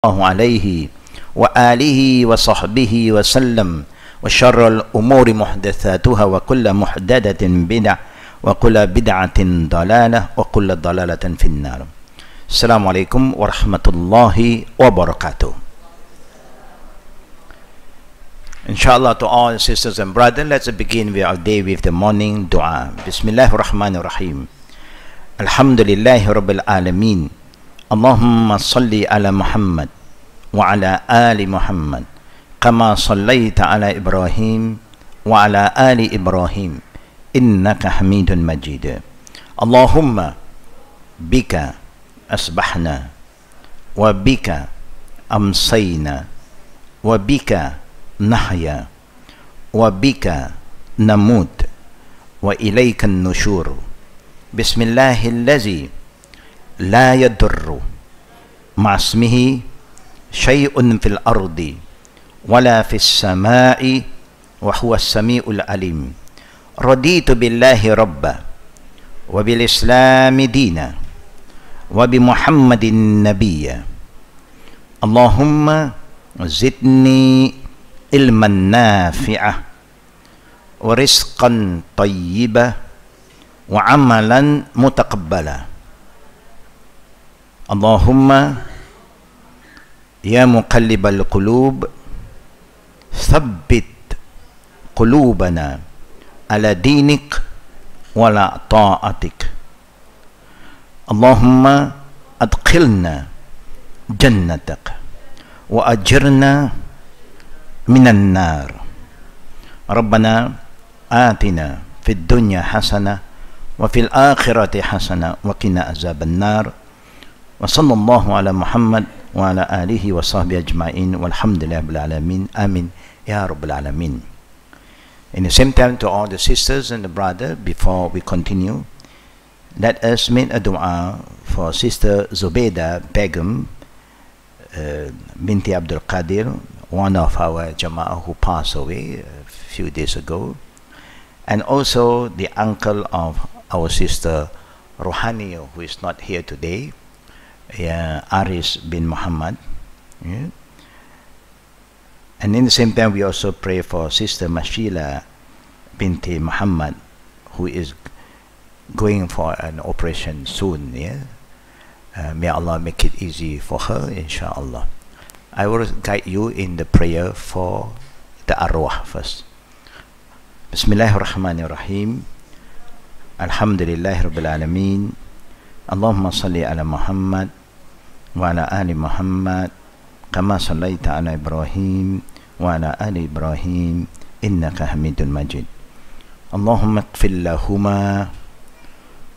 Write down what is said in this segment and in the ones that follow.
الله عليه وآله وصحبه وسلم وشر الأمور محدثاتها وكل محدثة بدعة وكل بدعة ضلالة وكل ضلالة في النار. السلام عليكم ورحمة الله وبركاته. Inshallah, to all sisters and brothers, let's begin our day with the morning dua. Bismillahirrahmanirrahim. Alhamdulillahi Rabbil Alameen. Allahumma salli ala Muhammad wa ala ali Muhammad kama sallaita ala Ibrahim wa ala ali Ibrahim innaka hamidun majid. Allahumma bika asbahna wa bika amsayna wa bika nahya wa bika namut wa ilayka nushur. Bismillahillazi la yadurru ma'asmihi syai'un fil ardi wala fis sama'i wa huwa as-sami'ul alim. Raditu billahi rabba wa bil islami dina wa bi muhammadin nabiyya. Allahumma zidni ilman nafi'ah wa rizqan tayyibah wa amalan mutaqabbala. Allahumma ya muqallibal qulub thabbit qulubana ala dinik wala ta'atik. Allahumma adkhilna jannatak wa ajirna minan nar. Rabbana atina fid dunya hasanah wa fil akhirati hasanah wa qina azaban nar. Wa sallallahu ala Muhammad wa ala alihi wa sahbihi ajma'in walhamdulillahi rabbil alamin. Amin ya rabbil alamin. In the same time, to all the sisters and the brother, before we continue, let us make a dua for Sister Zubaydah Begum binti Abdul Qadir, one of our Jama'ah who passed away a few days ago, and also the uncle of our sister Rohani, who is not here today, Aris bin Muhammad. And in the same time, we also pray for Sister Mashila binti Muhammad, who is going for an operation soon. May Allah make it easy for her, inshallah. I will guide you in the prayer for the arwah first. Bismillahirrahmanirrahim. Alhamdulillahi Rabbil Alameen. Allahumma salli ala Muhammad wa ala ali Muhammad kama sallaita ala Ibrahim wa ala ali Ibrahim innaka hamidun majid. Allahumma ighfir lahuma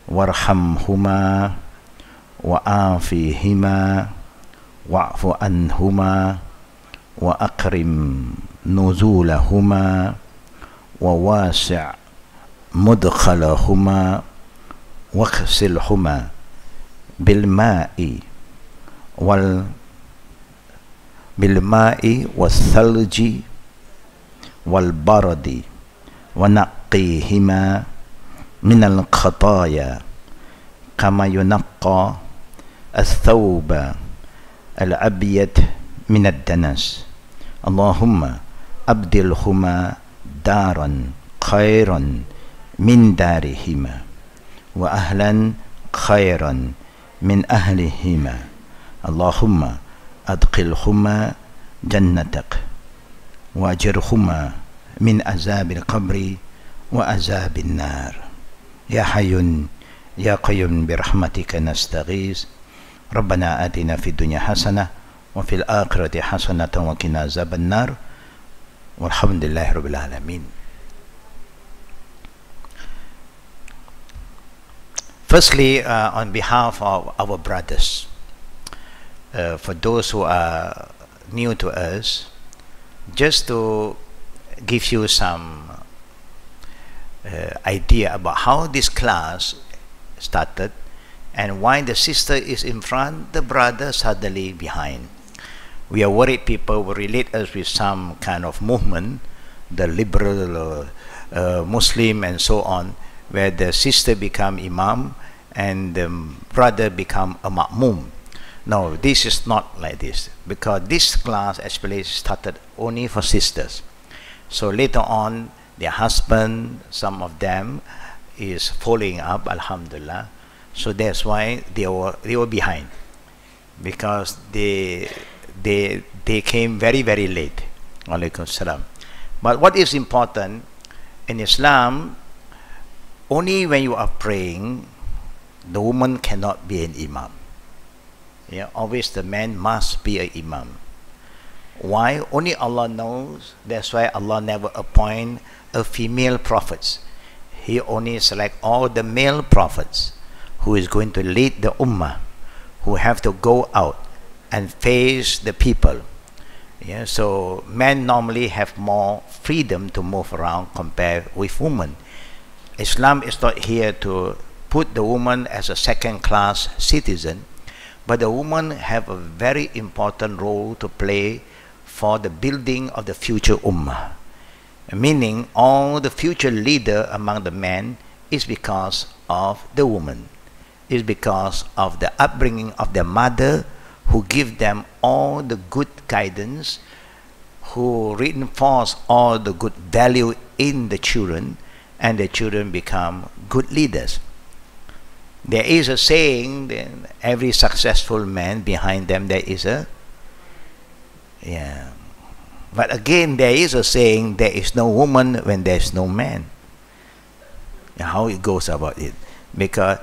warhamhuma wa afihima wa'fu anhuma wa akrim nuzulahuma wa wasi' mudkhalahuma waghsilhuma bilma'i والثلج والبرد ونقيهما من الخطايا كما ينقى الثوب الأبيض من الدنس. اللهم أبدلهما دارا خيرا من دارهما وأهلا خيرا من أهلهما. اللهم أدخلهما جنتك وأجرهما من عذاب القبر وعذاب النار. يا حي يا قيوم برحمتك نستغيث. ربنا آتنا في الدنيا حسنة وفي الآخرة حسنة وقنا عذاب النار والحمد لله رب العالمين. Firstly, on behalf of our brothers, for those who are new to us, just to give you some idea about how this class started and why the sister is in front, the brother suddenly behind. We are worried people will relate us with some kind of movement, the liberal Muslim and so on, where the sister become imam and the brother become a ma'mum. No, this is not like this, because this class actually started only for sisters. So later on, their husband, some of them, is following up, alhamdulillah. So that's why they were behind, because they came very, very late. Alaikum salam. But what is important in Islam, only when you are praying, the woman cannot be an imam. Yeah, always the man must be an imam. Why? Only Allah knows. That's why Allah never appoint a female prophets. He only select all the male prophets who is going to lead the ummah, who have to go out and face the people. Yeah, so men normally have more freedom to move around compared with women. Islam is not here to put the woman as a second-class citizen, but the woman have a very important role to play for the building of the future ummah. Meaning all the future leader among the men is because of the woman. Is because of the upbringing of their mother, who give them all the good guidance, who reinforce all the good value in the children, and the children become good leaders. There is a saying that every successful man, behind them there is a, yeah. But again, there is a saying, there is no woman when there is no man. How it goes about it? Because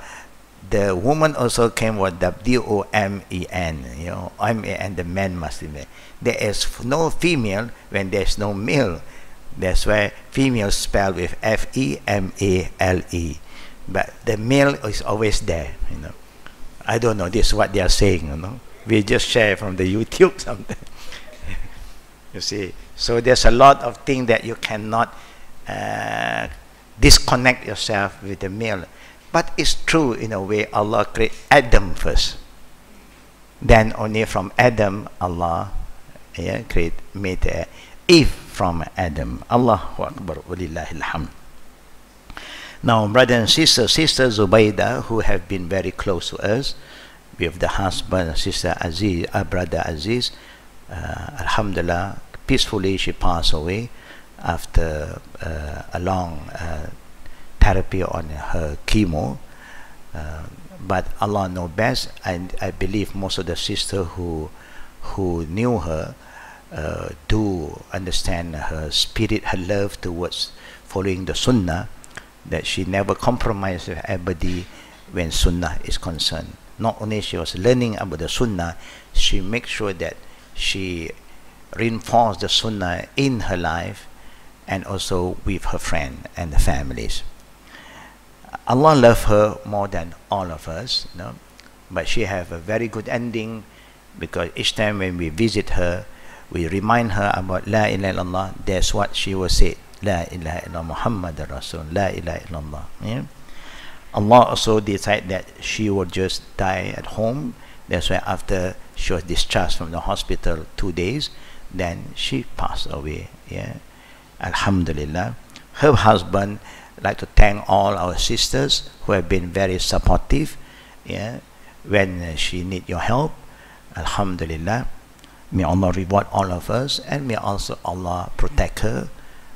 the woman also came with W-O-M-E-N, you know, M-A-N, the man must be there. There is no female when there is no male. That's why female spelled with F-E-M-A-L-E. But the male is always there, you know. I don't know, this is what they are saying, you know. We just share from the YouTube something. You see, so there's a lot of things that you cannot disconnect yourself with the male. But it's true in a way. Allah created Adam first. Then only from Adam, Allah made Eve from Adam. Allahu Akbar, walillahil hamd. Now, brothers and sisters, Sister Zubaydah, who have been very close to us, with the husband, Sister Aziz, Brother Aziz, alhamdulillah, peacefully she passed away after a long therapy on her chemo. But Allah knows best, and I believe most of the sisters who knew her do understand her spirit, her love towards following the Sunnah, that she never compromised with anybody when Sunnah is concerned. Not only she was learning about the Sunnah, she makes sure that she reinforced the Sunnah in her life and also with her friends and the families. Allah loved her more than all of us, you know? But she have a very good ending, because each time when we visit her, we remind her about La ilaha illallah. That's what she will say, La ilaha illallah Muhammad Rasul, La ilaha illallah. Yeah? Allah also decided that she would just die at home. That's why after she was discharged from the hospital 2 days, then she passed away. Yeah, alhamdulillah. Her husband, like to thank all our sisters who have been very supportive, yeah, when she need your help. Alhamdulillah. May Allah reward all of us, and may also Allah protect her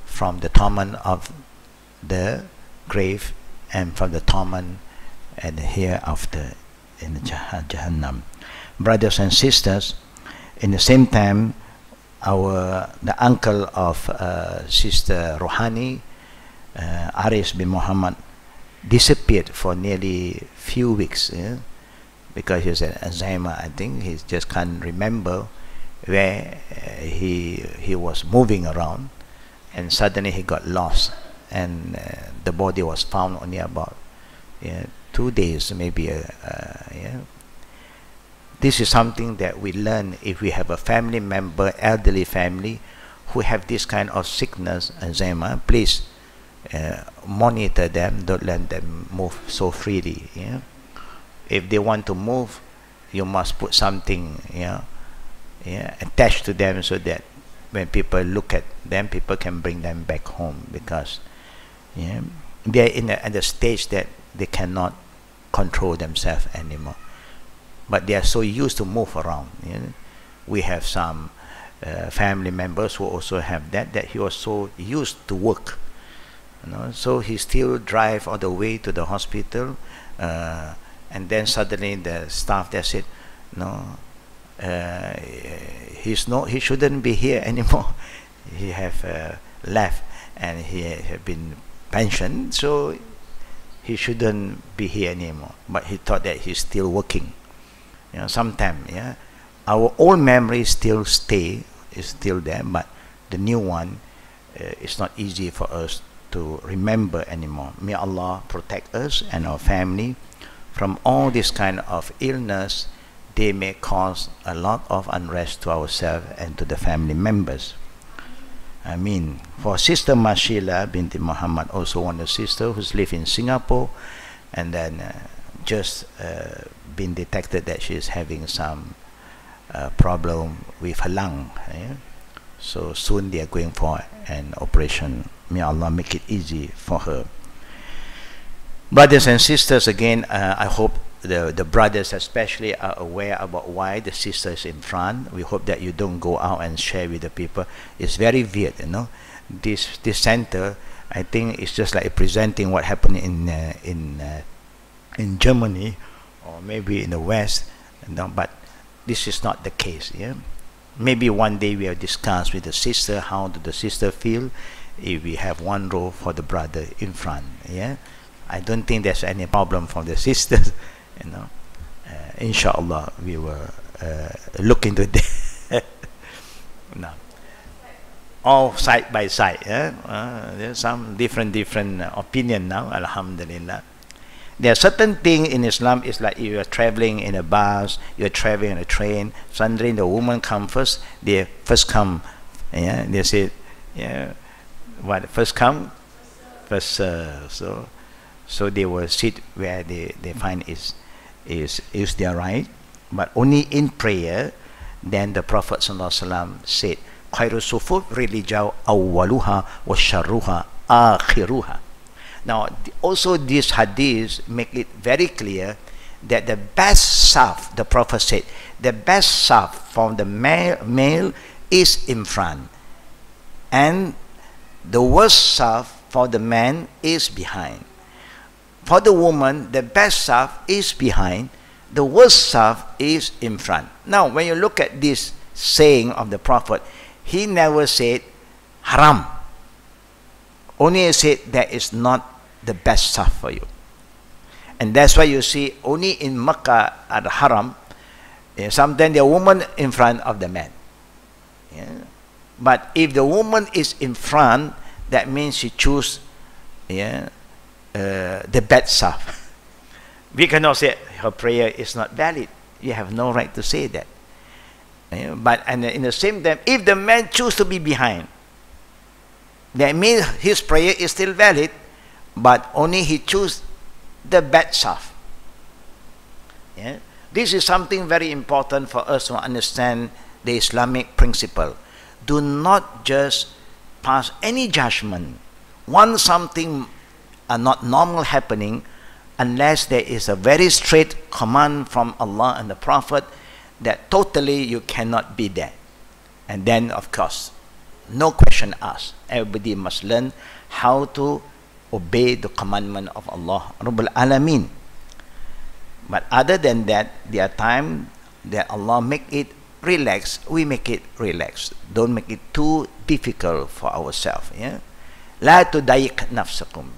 from the torment of the grave and from the torment and the hereafter in the Jahannam. Brothers and sisters, in the same time, the uncle of Sister Rohani, Aris bin Muhammad, disappeared for nearly few weeks, yeah? Because he has an Alzheimer, I think. He just can't remember where he was moving around, and suddenly he got lost, and the body was found only about 2 days, maybe. Yeah. This is something that we learn if we have a family member, elderly family, who have this kind of sickness, Alzheimer. Please monitor them. Don't let them move so freely. Yeah. If they want to move, you must put something, attached to them, so that when people look at them, people can bring them back home, because they're at the stage that they cannot control themselves anymore. but they are so used to move around. We have some family members who also have that he was so used to work, so he still drive all the way to the hospital, and then suddenly the staff there said, no, he shouldn't be here anymore. He have left and he have been pensioned, so he shouldn't be here anymore. But he thought that he's still working. Sometimes, our old memory is still there, but the new one is not easy for us to remember anymore. May Allah protect us and our family from all this kind of illness. They may cause a lot of unrest to ourselves and to the family members. I mean, for Sister Mashila binti Muhammad, also one of the sister who's live in Singapore, and then just been detected that she is having some problem with her lung. So soon they are going for an operation. May Allah make it easy for her. Brothers and sisters, again, I hope the brothers especially are aware about why the sister is in front. We hope that you don't go out and share with the people. It's very weird, This center, I think, is just like presenting what happened in Germany or maybe in the West, but this is not the case. Maybe one day we will discuss with the sister how do the sister feel if we have one row for the brother in front. I don't think there's any problem for the sisters. Inshallah, we will look into that. No. All side by side. There's some different opinion now. Alhamdulillah. There are certain things in Islam. It's like you are traveling in a bus, you are traveling in a train. Suddenly the woman come first. They first come. They say, what, first come, first serve. So they will sit where they find is their right, but only in prayer. Then the Prophet ﷺ said, "Khairu sufuf rilijau awwaluha wa sharruha akhiruha." Now, also this hadith make it very clear that the best saf, the Prophet said, the best saf from the male is in front, and the worst saf for the man is behind. For the woman, the best saf is behind, the worst saf is in front. Now, when you look at this saying of the Prophet, he never said haram. Only said that is not the best saf for you. And that's why you see only in Makkah at the haram, sometimes the woman in front of the man. But if the woman is in front, that means she choose the bad saf. We cannot say her prayer is not valid. You have no right to say that. But in the same time, if the man choose to be behind, that means his prayer is still valid, but only he choose the bad saf. This is something very important for us to understand the Islamic principle. Do not just pass any judgment once something are not normal happening, unless there is a very straight command from Allah and the Prophet that totally you cannot be there. And then, of course, no question asked. Everybody must learn how to obey the commandment of Allah Rabbul Alameen. But other than that, there are times that Allah make it relax, we make it relax. Don't make it too difficult for ourselves. La tudayiq nafsakum.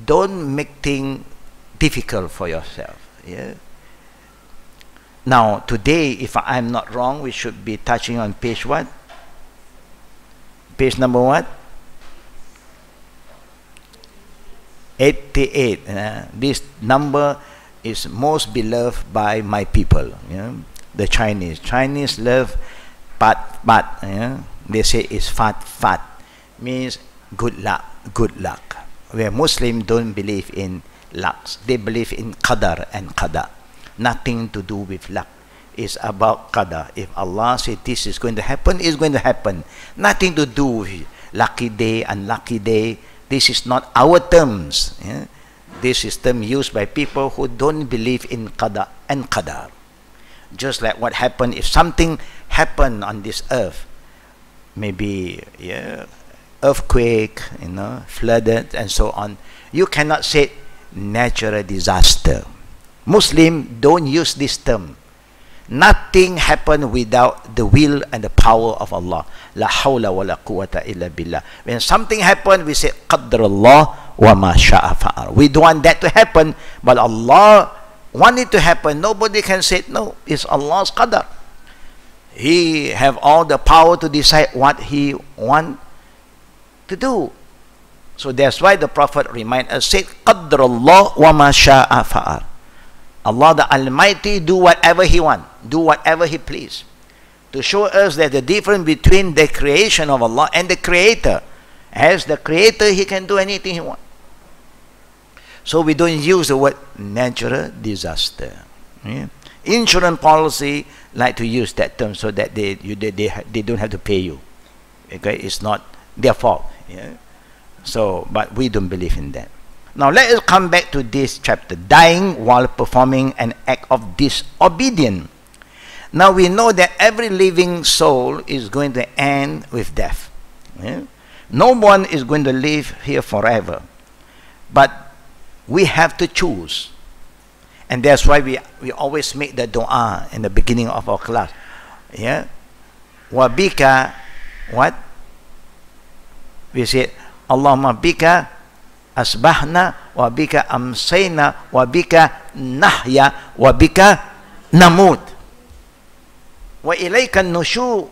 Don't make things difficult for yourself. Now, today, if I'm not wrong, we should be touching on page what? Page number what? 88. This number is most beloved by my people. The Chinese. Chinese love pat. They say it's fat. Means good luck. Where Muslims don't believe in luck. They believe in qadar and qada. Nothing to do with luck. It's about qadar. If Allah said this is going to happen, it's going to happen. Nothing to do with lucky day, unlucky day. This is not our terms. This is term used by people who don't believe in qada and qadar. Just like what happened, if something happened on this earth, maybe earthquake, flooded and so on, you cannot say natural disaster. Muslim don't use this term. Nothing happened without the will and the power of Allah. La hawla wa la quwwata illa billah. When something happened, we say qadarullah wa ma sha'a fa'al. We don't want that to happen, but Allah want it to happen. Nobody can say no. It's Allah's qadar. He have all the power to decide what He want to do. So that's why the Prophet remind us, say qadarullah wa ma sha'a fa'al. Allah the Almighty do whatever He want, do whatever He please, to show us that the difference between the creation of Allah and the Creator. As the Creator, He can do anything He want. So we don't use the word natural disaster. Yeah. Insurance policy like to use that term so that they don't have to pay you. Okay, it's not their fault. Yeah. So, but we don't believe in that. Now let us come back to this chapter, dying while performing an act of disobedience. Now we know that every living soul is going to end with death. Yeah? No one is going to live here forever. But we have to choose. And that's why we always make the dua in the beginning of our class. Yeah? Wabika, what? We say, Allahumma bika asbahna wa bika amsayna wa bika nahya wa bika namut wa ilayka nushur.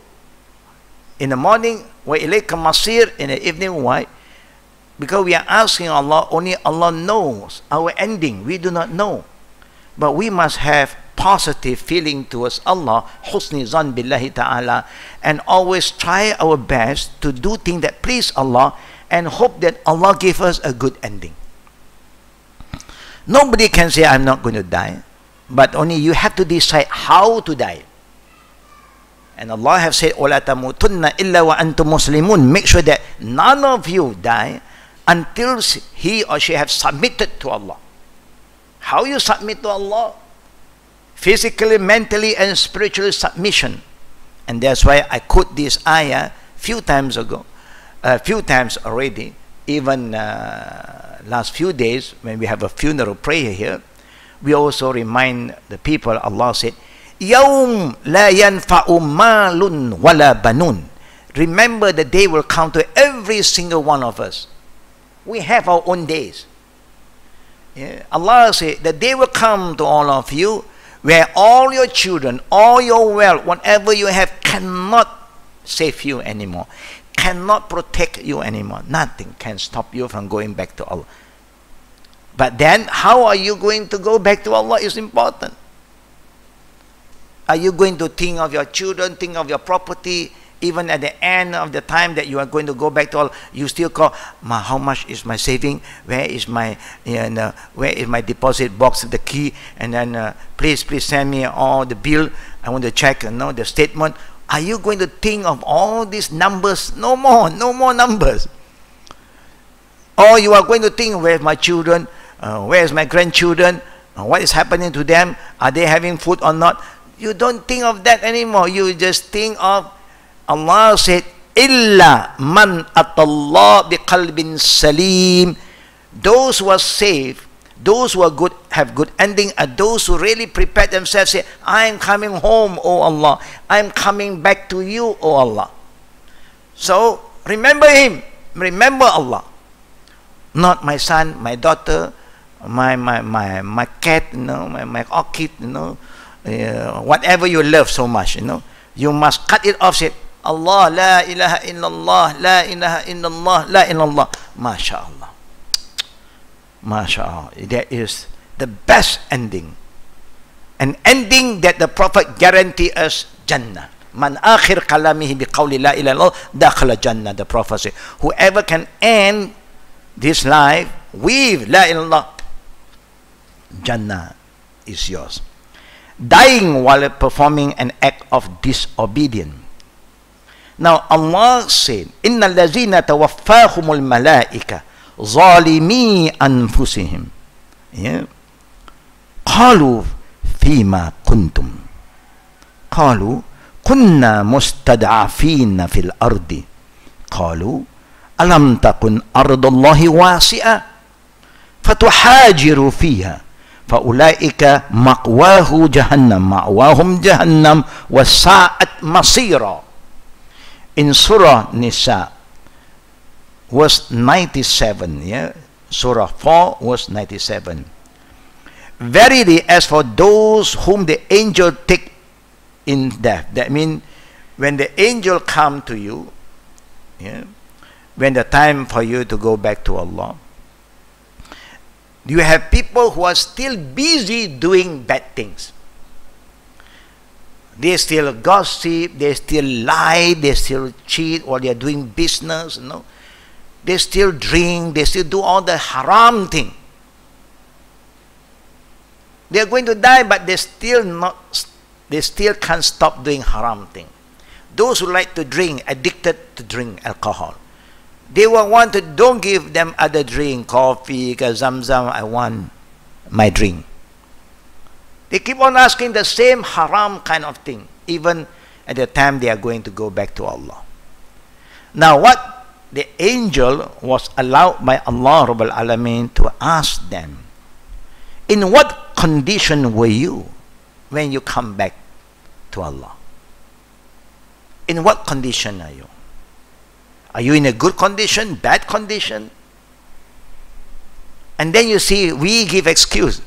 In the morning, wa ilayka masir. In the evening, why? Because we are asking Allah, only Allah knows our ending. We do not know, but we must have positive feeling towards Allah, husni zan billahi ta'ala, and always try our best to do things that please Allah and hope that Allah give us a good ending. Nobody can say, I'm not going to die, but only you have to decide how to die. And Allah have said, وَلَا تَمُوتُنَّ إِلَّا وَأَنْتُمْ مُسْلِمُونَ. Make sure that none of you die until he or she have submitted to Allah. How you submit to Allah? Physically, mentally, and spiritually submission. And that's why I quote this ayah few times already. Even last few days when we have a funeral prayer here, we also remind the people, Allah said, يَوْمْ لَا يَنْفَعُ مَالٌ وَلَا بَنُونَ. Remember the day will come to every single one of us. We have our own days. Yeah. Allah said, the day will come to all of you where all your children, all your wealth, whatever you have cannot save you anymore, cannot protect you anymore. Nothing can stop you from going back to Allah. But then, how are you going to go back to Allah is important. Are you going to think of your children, think of your property, even at the end of the time that you are going to go back to Allah, you still call, how much is my saving? Where is my deposit box, the key? And then please send me all the bill. I want to check, the statement. Are you going to think of all these numbers? No more numbers. Or you are going to think, where's my children? Where's my grandchildren? What is happening to them? Are they having food or not? You don't think of that anymore. You just think of, Allah said, "Illa man atallah biqalbin salim." Those who are saved, those who are good, have good ending, are those who really prepare themselves. Say, "I am coming home, O Allah. I am coming back to you, O Allah." So remember Him, remember Allah, not my son, my daughter, my cat, my orchid, whatever you love so much, you must cut it off. Say, Allah, la ilaha illallah, la ilaha illallah, la illallah. MashaAllah. MashaAllah. That is the best ending. An ending that the Prophet guaranteed us Jannah. Man akhir kalamihi biqawli la ilaha illallah, dakhala Jannah. The Prophet said, whoever can end this life with la ilaha illallah, Jannah is yours. Dying while performing an act of disobedience. Now Allah said, "Inna allazina tawaffahumul malaika zalimi anfusihim, qalu fima kuntum." قالوا كنا مستضعفين في الأرض قالوا ألم تكن أرض الله واسعة فتحاجروا فيها فأولئك مأواهم جهنم وساءت مصيرا. In Surah Nisa, verse 97, yeah, Surah 4, verse 97. Verily, as for those whom the angel take in death, that means when the angel come to you, yeah, when the time for you to go back to Allah, you have people who are still busy doing bad things. They still gossip, they still lie, they still cheat while they are doing business, you know. They still drink, they still do all the haram thing. They are going to die, but they still can't stop doing haram thing. Those who like to drink, addicted to drink alcohol, they will want to, don't give them other drink, coffee, zamzam, I want my drink. They keep on asking the same haram kind of thing, even at the time they are going to go back to Allah. Now what the angel was allowed by Allah Rabbul Alameen to ask them, in what condition were you when you come back to Allah? In what condition are you? Are you in a good condition, bad condition? And then you see, we give excuse.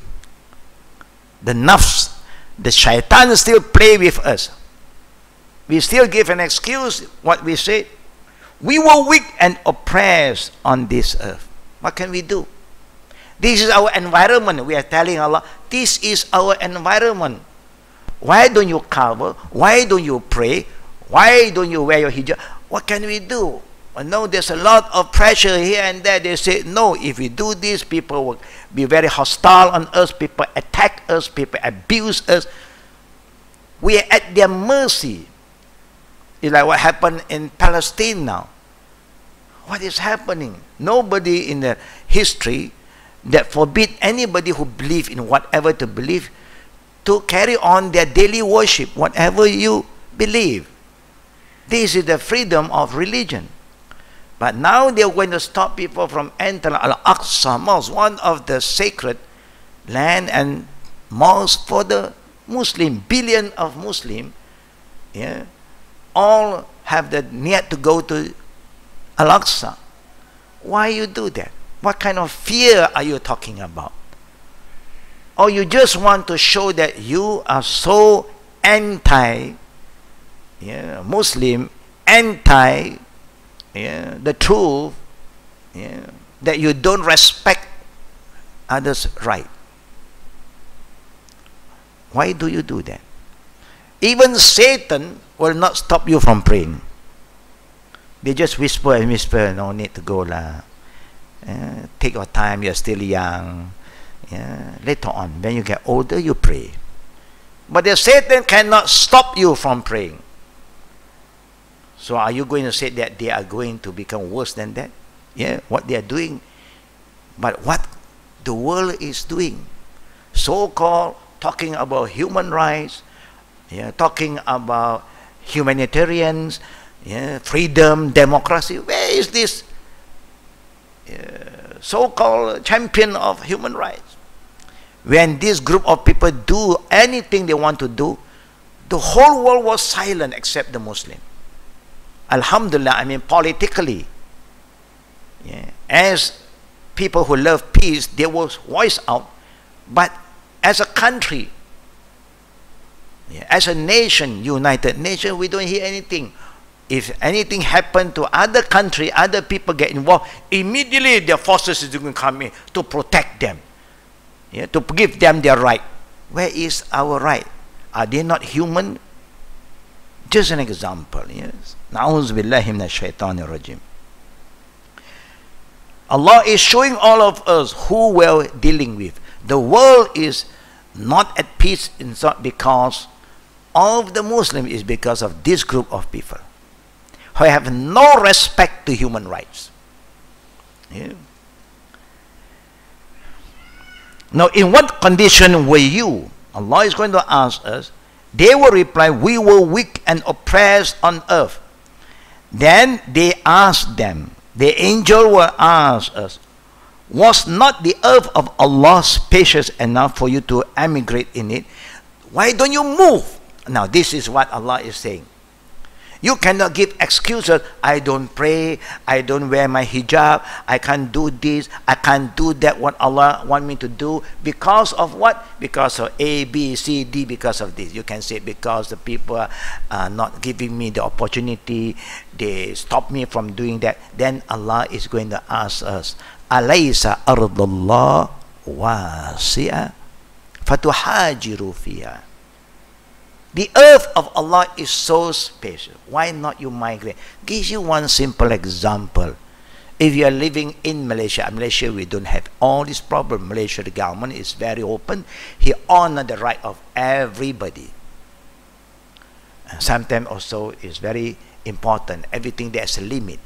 The nafs, the shaitan still play with us. We still give an excuse, what we say. We were weak and oppressed on this earth. What can we do? This is our environment. We are telling Allah, this is our environment. Why don't you cover? Why don't you pray? Why don't you wear your hijab? What can we do? Well, no, there's a lot of pressure here and there. They say, no, if we do this, people will be very hostile on us. People attack us. People abuse us. We are at their mercy. It's like what happened in Palestine now. What is happening? Nobody in the history that forbid anybody who believe in whatever to believe to carry on their daily worship, whatever you believe. This is the freedom of religion. But now they are going to stop people from entering Al-Aqsa Mosque, one of the sacred land and mosque for the Muslim, billion of Muslim, yeah, all have the need to go to Al-Aqsa. Why you do that? What kind of fear are you talking about? Or you just want to show that you are so anti, yeah, Muslim, anti, yeah, the truth, yeah, that you don't respect others' right. Why do you do that? Even Satan will not stop you from praying. They just whisper and whisper, no need to go lah. Take your time, you're still young. Yeah, later on, when you get older, you pray. But the Satan cannot stop you from praying. So are you going to say that they are going to become worse than that? Yeah, what they are doing. But what the world is doing, so-called talking about human rights, yeah, talking about humanitarians, yeah, freedom, democracy. Where is this so-called champion of human rights? When this group of people do anything they want to do, the whole world was silent except the Muslim. Alhamdulillah, I mean politically, yeah, as people who love peace, they will voice out. But as a country, yeah, as a nation, United Nations, we don't hear anything. If anything happened to other country, other people get involved, immediately their forces is going to come in to protect them, yeah, to give them their right. Where is our right? Are they not human? Just an example, yes. Na'udhu billahi minash shaitanir rajim. Allah is showing all of us who we're dealing with. The world is not at peace, it's not because of the Muslim, it's because of this group of people who have no respect to human rights. Yeah. Now, in what condition were you? Allah is going to ask us, They will reply, we were weak and oppressed on earth. Then they asked them, the angel will ask us, was not the earth of Allah spacious enough for you to emigrate in it? Why don't you move? Now this is what Allah is saying. You cannot give excuses. I don't pray. I don't wear my hijab. I can't do this. I can't do that. What Allah want me to do. Because of what? Because of A, B, C, D. Because of this. You can say because the people are not giving me the opportunity. They stop me from doing that. Then Allah is going to ask us, Alaysa ardullah wasi'a fatuhajiru fiha. The earth of Allah is so spacious. Why not you migrate? Gives you one simple example. If you are living in Malaysia, we don't have all this problem. Malaysia, the government is very open. He honors the right of everybody. And sometimes also is very important. Everything there's a limit.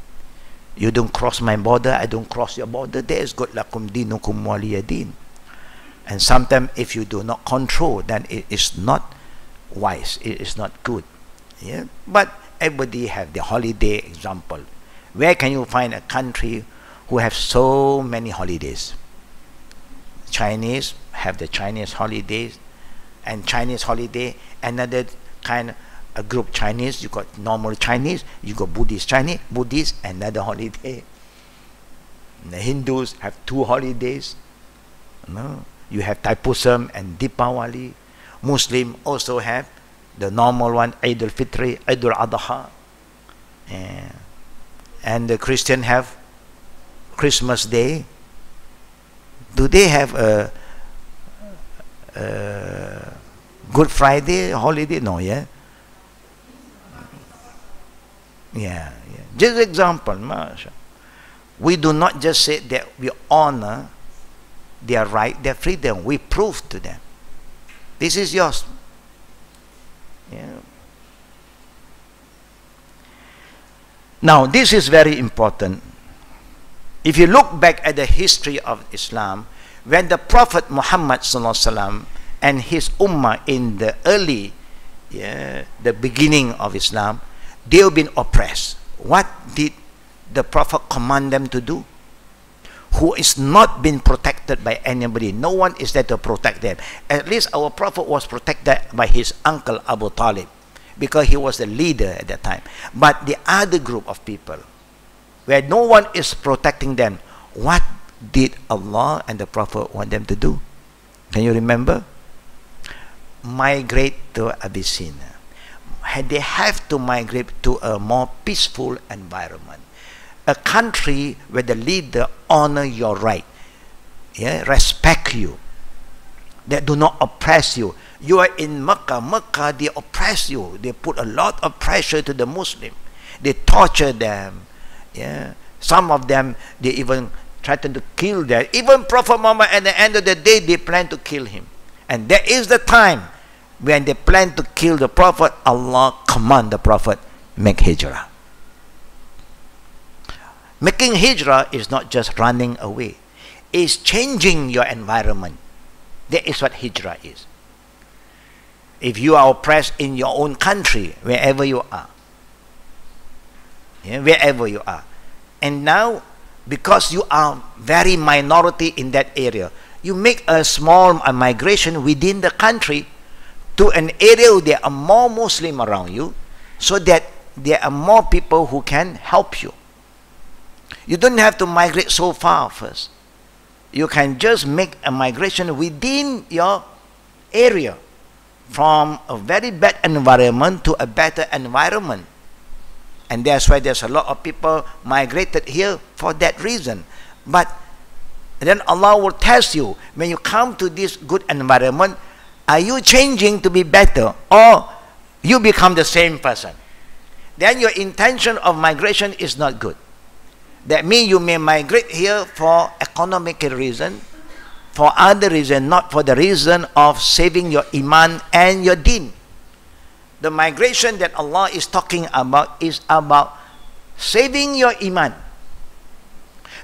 You don't cross my border, I don't cross your border. There is good lakum dinukum waliyadin. And sometimes if you do not control, then it is not wise, it is not good. Yeah, but everybody have the holiday example. Where can you find a country who have so many holidays? Chinese have the Chinese holidays, and Chinese holiday, another kind of a group Chinese. You got normal Chinese, you got Buddhist Chinese, Buddhist another holiday. And the Hindus have 2 holidays. No, you have Thaipusam and Deepawali. Muslim also have the normal one, Eid al-Fitr, Eid al-Adha. And the Christian have Christmas Day. Do they have a Good Friday holiday? No, yeah? Yeah. Just example, Masha. We do not just say that we honor their right, their freedom. We prove to them. This is yours. Yeah. Now, this is very important. If you look back at the history of Islam, when the Prophet Muhammad SAW and his ummah in the early, the beginning of Islam, they have been oppressed. What did the Prophet command them to do? Who is not been protected by anybody. No one is there to protect them. At least our Prophet was protected by his uncle Abu Talib, because he was the leader at that time. But the other group of people, where no one is protecting them, what did Allah and the Prophet want them to do? Can you remember? Migrate to Abyssinia. They have to migrate to a more peaceful environment. A country where the leader honor your right, respect you, that do not oppress you. You are in Mecca, they oppress you. They put a lot of pressure to the Muslim. They torture them. Some of them, they even threaten to kill them. Even Prophet Muhammad, at the end of the day, they plan to kill him. And there is the time when they plan to kill the Prophet, Allah command the Prophet, make hijrah. Making hijrah is not just running away. It's changing your environment. That is what hijrah is. If you are oppressed in your own country, wherever you are, wherever you are, and now because you are very minority in that area, you make a small migration within the country to an area where there are more Muslim around you, so that there are more people who can help you. You don't have to migrate so far first. You can just make a migration within your area, from a very bad environment to a better environment. And that's why there's a lot of people migrated here for that reason. But then Allah will test you, when you come to this good environment, are you changing to be better, or you become the same person? Then your intention of migration is not good. That means you may migrate here for economic reason, for other reason, not for the reason of saving your iman and your deen. The migration that Allah is talking about is about saving your iman,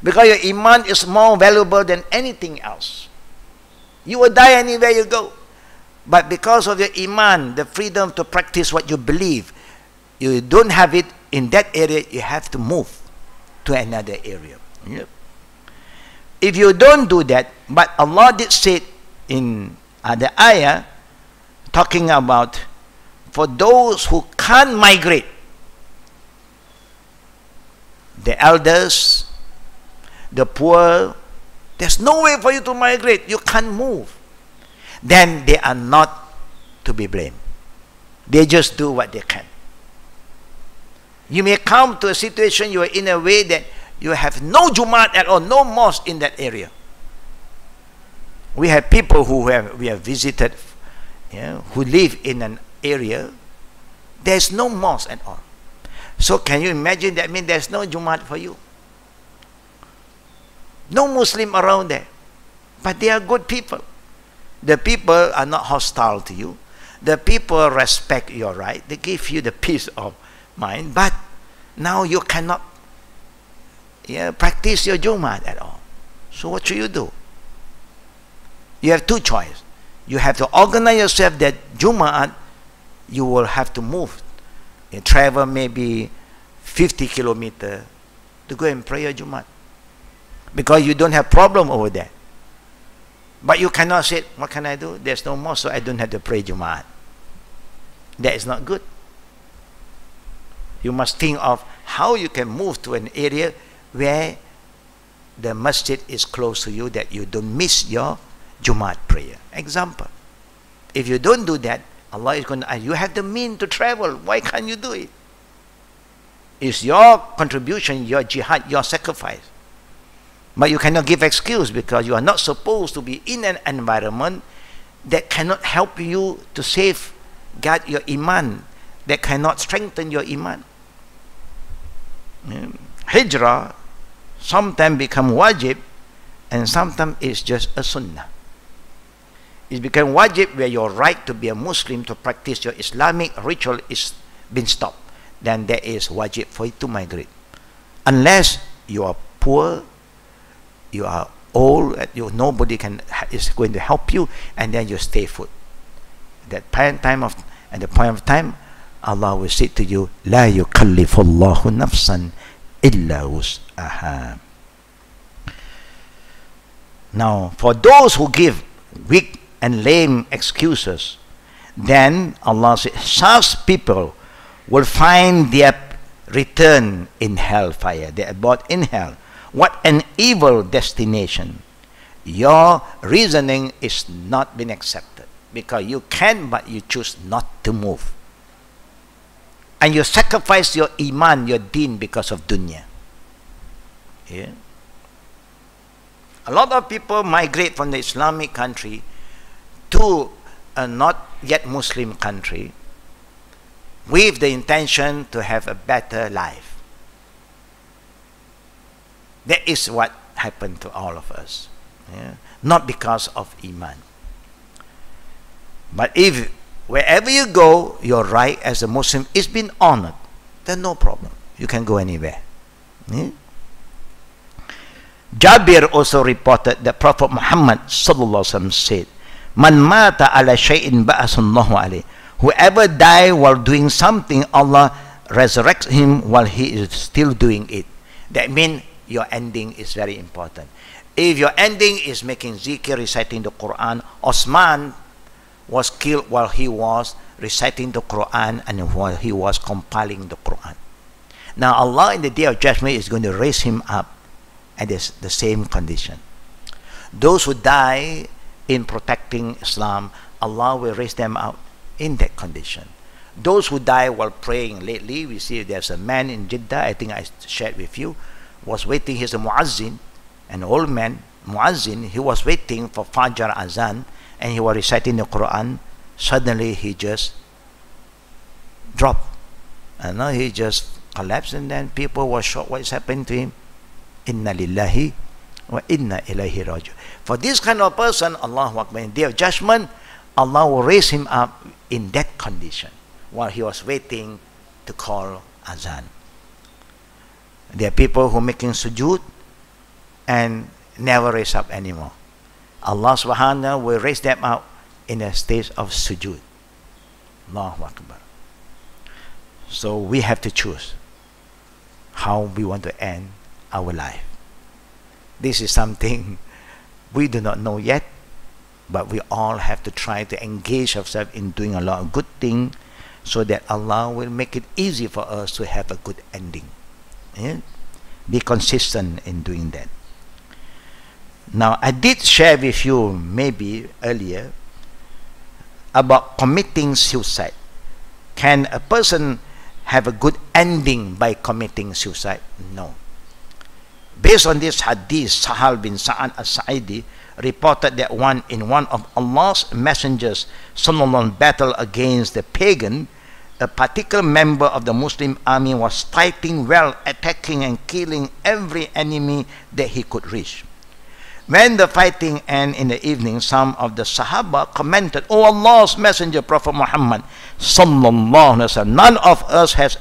because your iman is more valuable than anything else. You will die anywhere you go. But because of your iman, the freedom to practice what you believe, you don't have it in that area, you have to move to another area. Yep. If you don't do that, but Allah did say in the ayah, talking about for those who can't migrate, the elders, the poor, there's no way for you to migrate, you can't move, then they are not to be blamed. They just do what they can. You may come to a situation you are in a way that you have no Jumat at all, no mosque in that area. We have people who we have visited, who live in an area, there's no mosque at all. So can you imagine that means there's no Jumat for you? No Muslim around there. But they are good people. The people are not hostile to you. The people respect your right. They give you the peace of mind. But now you cannot practice your Jumat at all. So what should you do? You have two choices. You have to organize yourself that Jumat, you will have to move. You travel maybe 50 kilometers to go and pray your Jumat. Because you don't have problem over there. But you cannot say, what can I do? There's no mosque, so I don't have to pray Jumat. That is not good. You must think of how you can move to an area where the masjid is close to you, that you don't miss your Jumat prayer. Example. If you don't do that, Allah is going to ask, you have the means to travel. Why can't you do it? It's your contribution, your jihad, your sacrifice. But you cannot give excuse because you are not supposed to be in an environment that cannot help you to safeguard your iman, that cannot strengthen your iman. Hijrah sometimes become wajib and sometimes it's just a sunnah. It becomes wajib where your right to be a Muslim, to practice your Islamic ritual is been stopped. Then there is wajib for you to migrate. Unless you are poor, you are old, nobody is going to help you, and then you stay put. At the point of time, Allah will say to you, لا يكلف الله نفسا إلا وسعها. Now, for those who give weak and lame excuses, then Allah says, such people will find their return in hellfire. They are abode in hell. What an evil destination. Your reasoning is not been accepted because you can, but you choose not to move. And you sacrifice your iman, your deen, because of dunya. Yeah? A lot of people migrate from the Islamic country to a not yet Muslim country with the intention to have a better life. That is what happened to all of us. Yeah? Not because of iman. But if wherever you go, your right as a Muslim is being honored, then no problem. You can go anywhere. Yeah? Jabir also reported that Prophet Muhammad sallallahu alaihi wasallam said, "Man mata ala shay'in ba'asallahu alayh." Whoever die while doing something, Allah resurrects him while he is still doing it. That means your ending is very important. If your ending is making zikr, reciting the Quran, Osman was killed while he was reciting the Quran and while he was compiling the Quran. Now Allah in the day of judgment is going to raise him up at the same condition. Those who die in protecting Islam, Allah will raise them up in that condition. Those who die while praying, lately we see there's a man in Jeddah, I think I shared with you, was waiting. He's a muazzin, an old man, muazzin. He was waiting for Fajr Azan and he was reciting the Quran. Suddenly he just dropped. And now he just collapsed, and then people were shocked what is happening to him. Inna lillahi wa inna ilayhi raji'un. For this kind of person, Allahu Akbar, in the day of judgment, Allah will raise him up in that condition while he was waiting to call Azan. There are people who are making sujood and never raise up anymore. Allah subhanahu will raise them up in a state of sujood. Allahu Akbar. So we have to choose how we want to end our life. This is something we do not know yet, but we all have to try to engage ourselves in doing a lot of good things so that Allah will make it easy for us to have a good ending. Yeah? Be consistent in doing that. Now, I did share with you maybe earlier about committing suicide. Can a person have a good ending by committing suicide? No. Based on this hadith, Sahal bin Sa'ad as-Sa'idi reported that in one of Allah's messengers, Solomon battle against the pagan, a particular member of the Muslim army was fighting well, attacking and killing every enemy that he could reach. When the fighting ended in the evening, some of the Sahaba commented, "O Allah's Messenger, Prophet Muhammad sallallahu alaihi wasallam, none of us has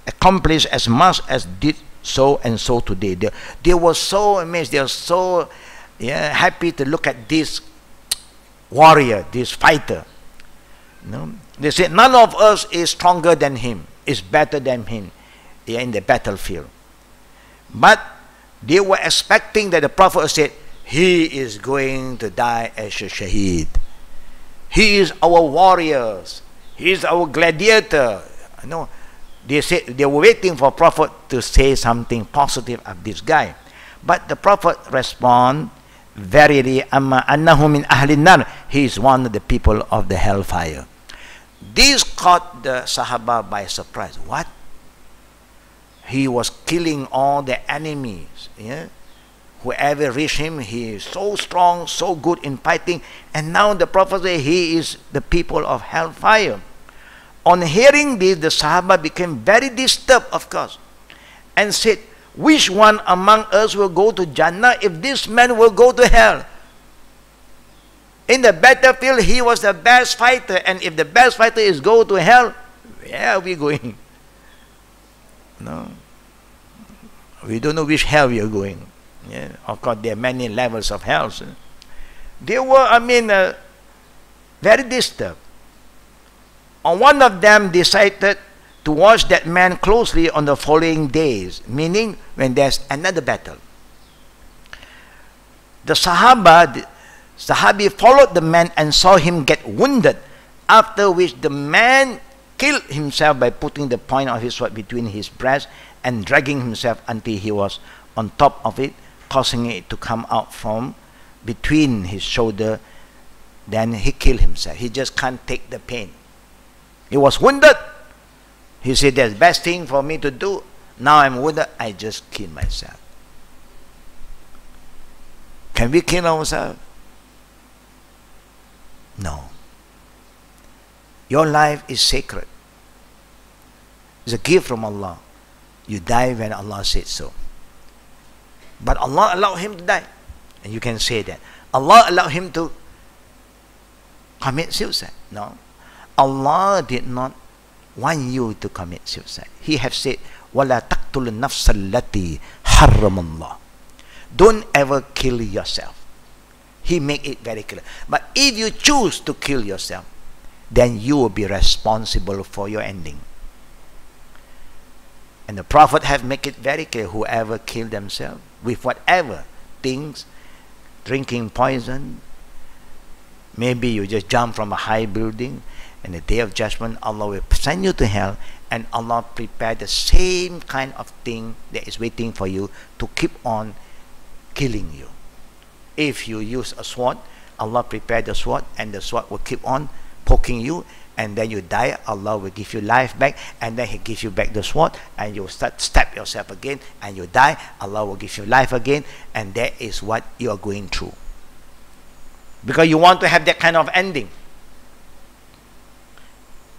accomplished as much as did so and so today." They were so amazed. They were so happy to look at this warrior, this fighter. They said, none of us is stronger than him, is better than him in the battlefield. But they were expecting that the Prophet said, he is going to die as a shaheed. He is our warriors. He is our gladiator. They said they were waiting for Prophet to say something positive of this guy. But the Prophet responded, verily amma annahu min ahli nar. He is one of the people of the hellfire. This caught the Sahaba by surprise. What? He was killing all the enemies. Whoever reached him, he is so strong, so good in fighting. And now the Prophet said he is the people of hellfire. On hearing this, the Sahaba became very disturbed, of course, and said, which one among us will go to Jannah if this man will go to hell? In the battlefield, he was the best fighter, and if the best fighter is go to hell, where are we going? No. We don't know which hell we are going. Of course, there are many levels of hell. They were, very disturbed. And one of them decided to watch that man closely on the following days, meaning when there's another battle. The Sahabi followed the man and saw him get wounded, after which the man killed himself by putting the point of his sword between his breast and dragging himself until he was on top of it, causing it to come out from between his shoulder. Then he killed himself. He just can't take the pain. He was wounded. He said, that's the best thing for me to do. Now I'm wounded, I just kill myself. Can we kill ourselves? No. Your life is sacred. It's a gift from Allah. You die when Allah said so. But Allah allowed him to die. And you can say that. Allah allowed him to commit suicide. No. Allah did not want you to commit suicide. He has said, وَلَا تَقْتُلُ النَّفْسَ الَّتِي حَرَّمَ اللَّهُ. Don't ever kill yourself. He made it very clear. But if you choose to kill yourself, then you will be responsible for your ending. And the Prophet have made it very clear, whoever kill themselves with whatever things, drinking poison, maybe you just jump from a high building, and the day of judgment, Allah will send you to hell, and Allah prepared the same kind of thing that is waiting for you to keep on killing you. If you use a sword, Allah prepared the sword, and the sword will keep on poking you, and then you die. Allah will give you life back, and then He gives you back the sword, and you start stab yourself again, and you die. Allah will give you life again, and that is what you are going through. Because you want to have that kind of ending.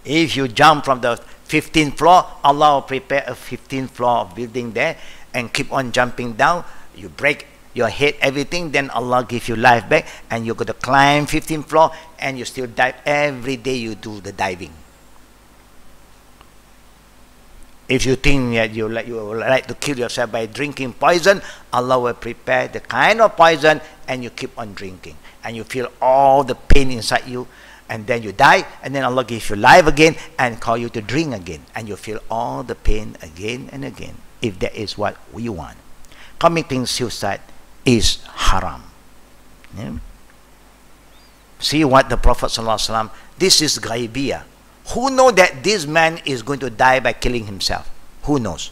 If you jump from the 15th floor, Allah will prepare a 15th floor of building there, and keep on jumping down. You break your head, everything, then Allah gives you life back, and you're going to climb 15th floor, and you still dive. Every day you do the diving. If you think that you would like to kill yourself by drinking poison, Allah will prepare the kind of poison and you keep on drinking. And you feel all the pain inside you, and then you die, and then Allah gives you life again and call you to drink again. And you feel all the pain again and again, if that is what we want. Committing suicide is haram. Yeah? See what the Prophet ﷺ, this is ghaibiyah. Who knows that this man is going to die by killing himself? Who knows?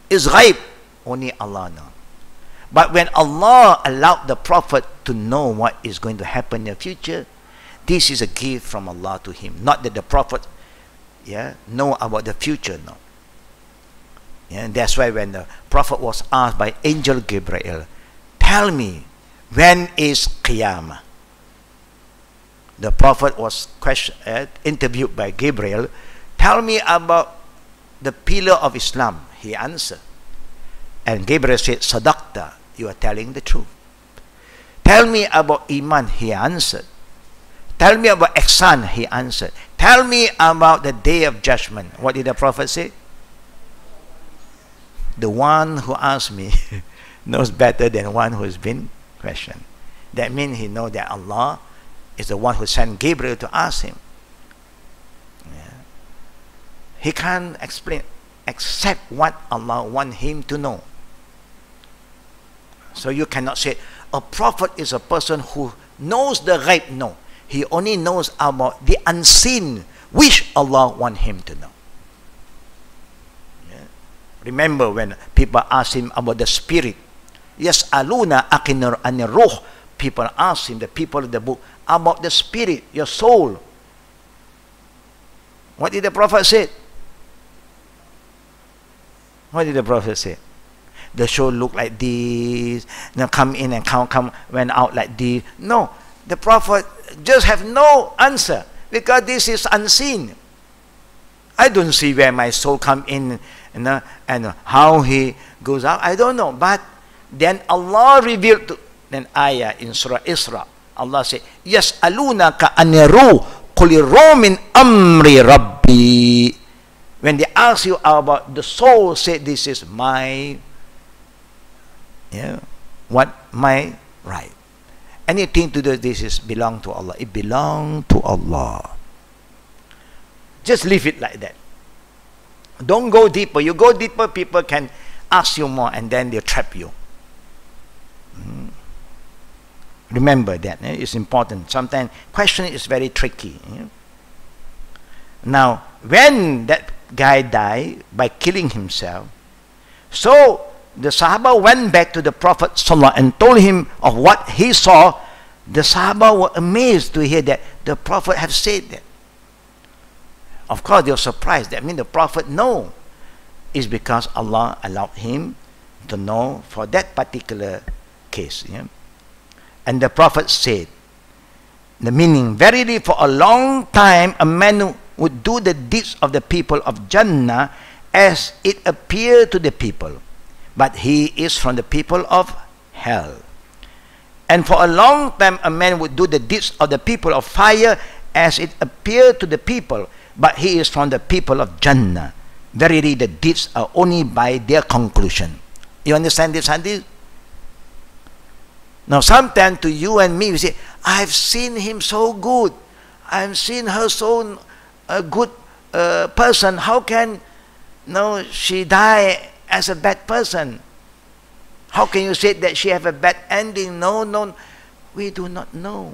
It's ghaib. Only Allah knows. But when Allah allowed the Prophet to know what is going to happen in the future, this is a gift from Allah to him. Not that the Prophet know about the future. No. Yeah, and that's why when the Prophet was asked by Angel Gabriel, tell me, when is Qiyamah? The Prophet was interviewed by Gabriel, tell me about the pillar of Islam. He answered. And Gabriel said, Sadaqta, you are telling the truth. Tell me about Iman. He answered. Tell me about Ihsan. He answered. Tell me about the day of judgment. What did the Prophet say? The one who asked me knows better than one who has been questioned. That means he knows that Allah is the one who sent Gabriel to ask him. Yeah. He can't explain except what Allah wants him to know. So you cannot say a prophet is a person who knows the ghaib. No, he only knows about the unseen, which Allah wants him to know. Yeah. Remember when people ask him about the spirit, Yas'aluna akinur anir ruh. People ask him, the people of the book, about the spirit, your soul. What did the Prophet say? What did the Prophet say? The soul look like this, now come in and come went out like this. No, the Prophet just have no answer because this is unseen. I don't see where my soul come in and how he goes out. I don't know. But then Allah revealed to an ayah in Surah Isra. Allah said, Yas'alunaka aniru quliru min amri rabbi. When they ask you about the soul, say this is my my right. Anything to do this is belong to Allah. It belong to Allah. Just leave it like that. Don't go deeper. You go deeper, people can ask you more and then they trap you. Remember that. It's important. Sometimes questioning is very tricky. Now, when that guy died by killing himself, so the Sahaba went back to the Prophet ﷺ and told him of what he saw. The Sahaba were amazed to hear that the Prophet had said that. Of course, they were surprised. That means the Prophet know. It's because Allah allowed him to know for that particular case. And the Prophet said, the meaning, verily for a long time a man would do the deeds of the people of Jannah as it appeared to the people, but he is from the people of hell. And for a long time a man would do the deeds of the people of fire as it appeared to the people, but he is from the people of Jannah. Verily the deeds are only by their conclusion. You understand this hadith? Now sometimes to you and me, we say, I've seen him so good. I've seen her so a good person. How can she die as a bad person? How can you say that she have a bad ending? No, we do not know.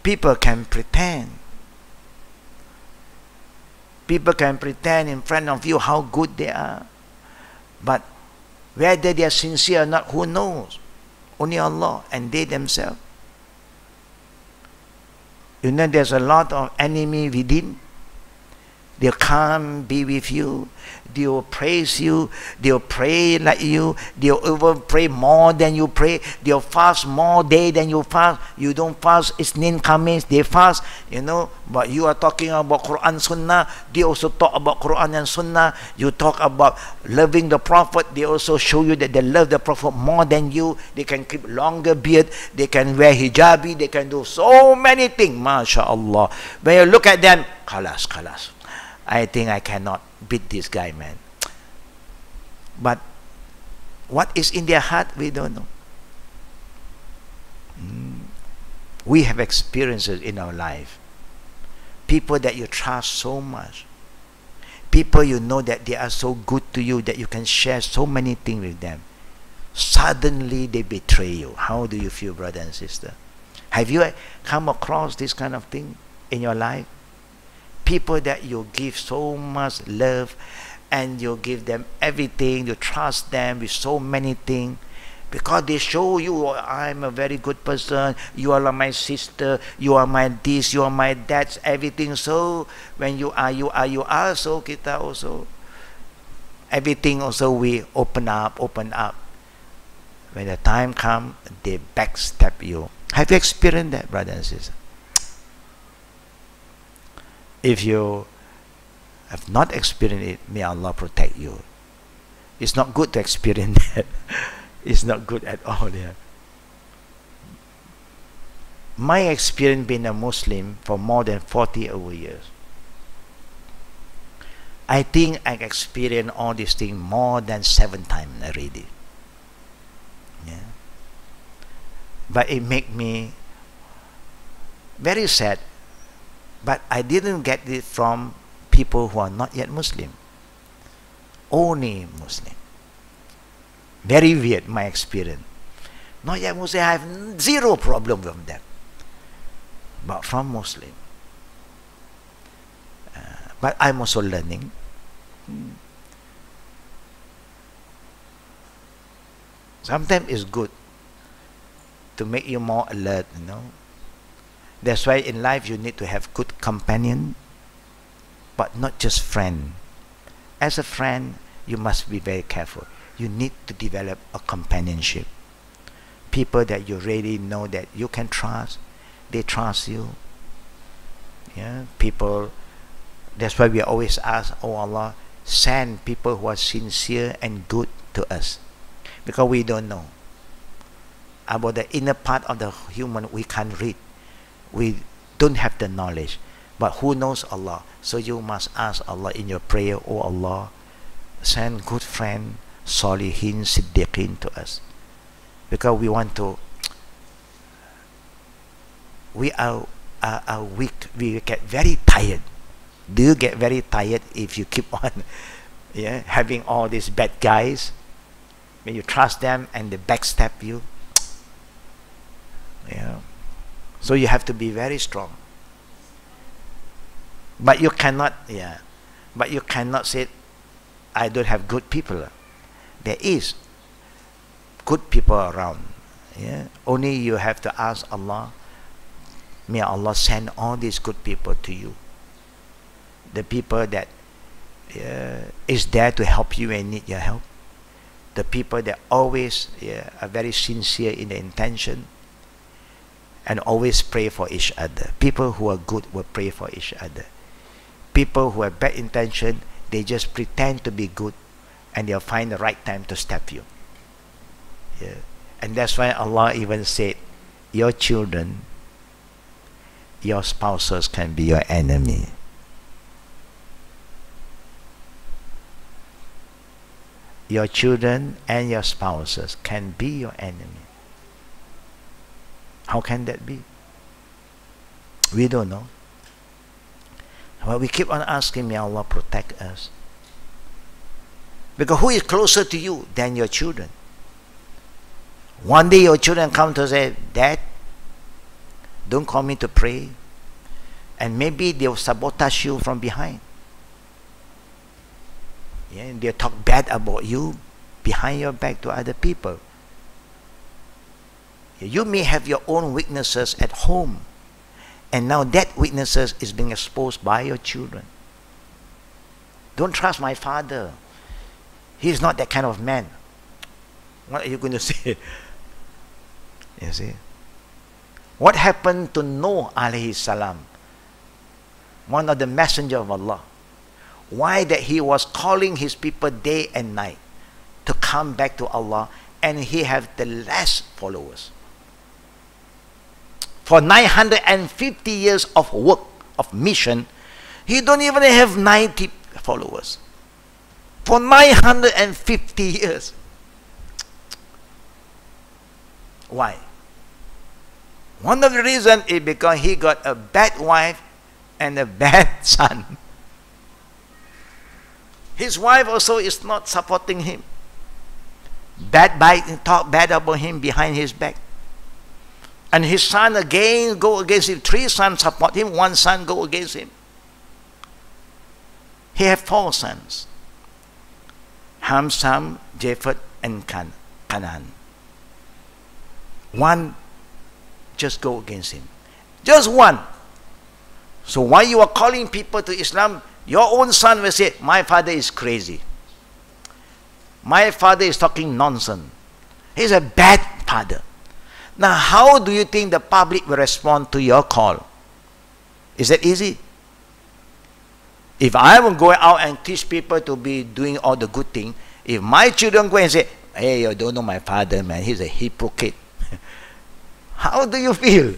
People can pretend. People can pretend in front of you how good they are. But whether they are sincere or not, who knows? Only Allah and they themselves. There's a lot of enemy within. They'll come be with you. They'll praise you. They'll pray like you. They'll even pray more than you pray. They'll fast more day than you fast. You don't fast. Isnin Khamis. They fast. But you are talking about Quran Sunnah. They also talk about Quran and Sunnah. You talk about loving the Prophet. They also show you that they love the Prophet more than you. They can keep longer beard. They can wear hijabi. They can do so many things. MashaAllah. When you look at them, khalas. I think I cannot beat this guy, man. But what is in their heart, we don't know. We have experiences in our life. People that you trust so much. People you know that they are so good to you that you can share so many things with them. Suddenly they betray you. How do you feel, brother and sister? Have you come across this kind of thing in your life? People that you give so much love and you give them everything, you trust them with so many things, because they show you, I'm a very good person, you are my sister, you are my this, you are my that, everything. So when you are, so kita also, everything also we open up. When the time comes, they backstab you. Have you experienced that, brother and sister? If you have not experienced it, may Allah protect you. It's not good to experience that. It's not good at all. Yeah. My experience being a Muslim for more than 40 over years, I think I experienced all these things more than 7 times already. Yeah. But it made me very sad. But I didn't get it from people who are not yet Muslim. Only Muslim. Very weird, my experience. Not yet Muslim, I have zero problem with them. But from Muslim. But I'm also learning. Sometimes it's good to make you more alert, you know. That's why in life you need to have good companion, but not just friend. As a friend, you must be very careful. You need to develop a companionship. People that you really know that you can trust, they trust you. Yeah, people. That's why we always ask, oh Allah, send people who are sincere and good to us, because we don't know about the inner part of the human. We can't read. We don't have the knowledge, but who knows Allah? So you must ask Allah in your prayer, oh Allah, send good friend, Salihin, Siddiqin to us, because we want to. We are weak. We get very tired. Do you get very tired if you keep on, yeah, having all these bad guys? When you trust them and they backstab you, yeah. So you have to be very strong. But you cannot, yeah. But you cannot say, I don't have good people. There is good people around. Yeah. Only you have to ask Allah. May Allah send all these good people to you. The people that is there to help you and need your help. The people that always are very sincere in their intention and always pray for each other. People who are good will pray for each other. People who have bad intention, they just pretend to be good and they'll find the right time to stab you. Yeah. And that's why Allah even said, your children, your spouses can be your enemy. Your children and your spouses can be your enemy. How can that be? We don't know. Well, we keep on asking, may Allah protect us. Because who is closer to you than your children? One day your children come to say, Dad, don't call me to pray. And maybe they'll sabotage you from behind. Yeah, they'll talk bad about you behind your back to other people. You may have your own weaknesses at home, and now that weaknesses is being exposed by your children. Don't trust my father. He's not that kind of man. What are you going to say? You see? What happened to Noah alayhi salam? One of the messenger of Allah. Why that he was calling his people day and night to come back to Allah, and he have the less followers. For 950 years of work, of mission, he don't even have 90 followers. For 950 years. Why? One of the reasons is because he got a bad wife and a bad son. His wife also is not supporting him. Talk bad about him behind his back. And his son again go against him. 3 sons support him, 1 son go against him. He had 4 sons. Ham, Sam, Japheth, and Canaan. 1 just go against him. Just 1. So while you are calling people to Islam, your own son will say, my father is crazy. My father is talking nonsense. He's a bad father. Now, how do you think the public will respond to your call? Is that easy? If I will go out and teach people to be doing all the good things, if my children go and say, hey, you don't know my father, man, he's a hypocrite. How do you feel?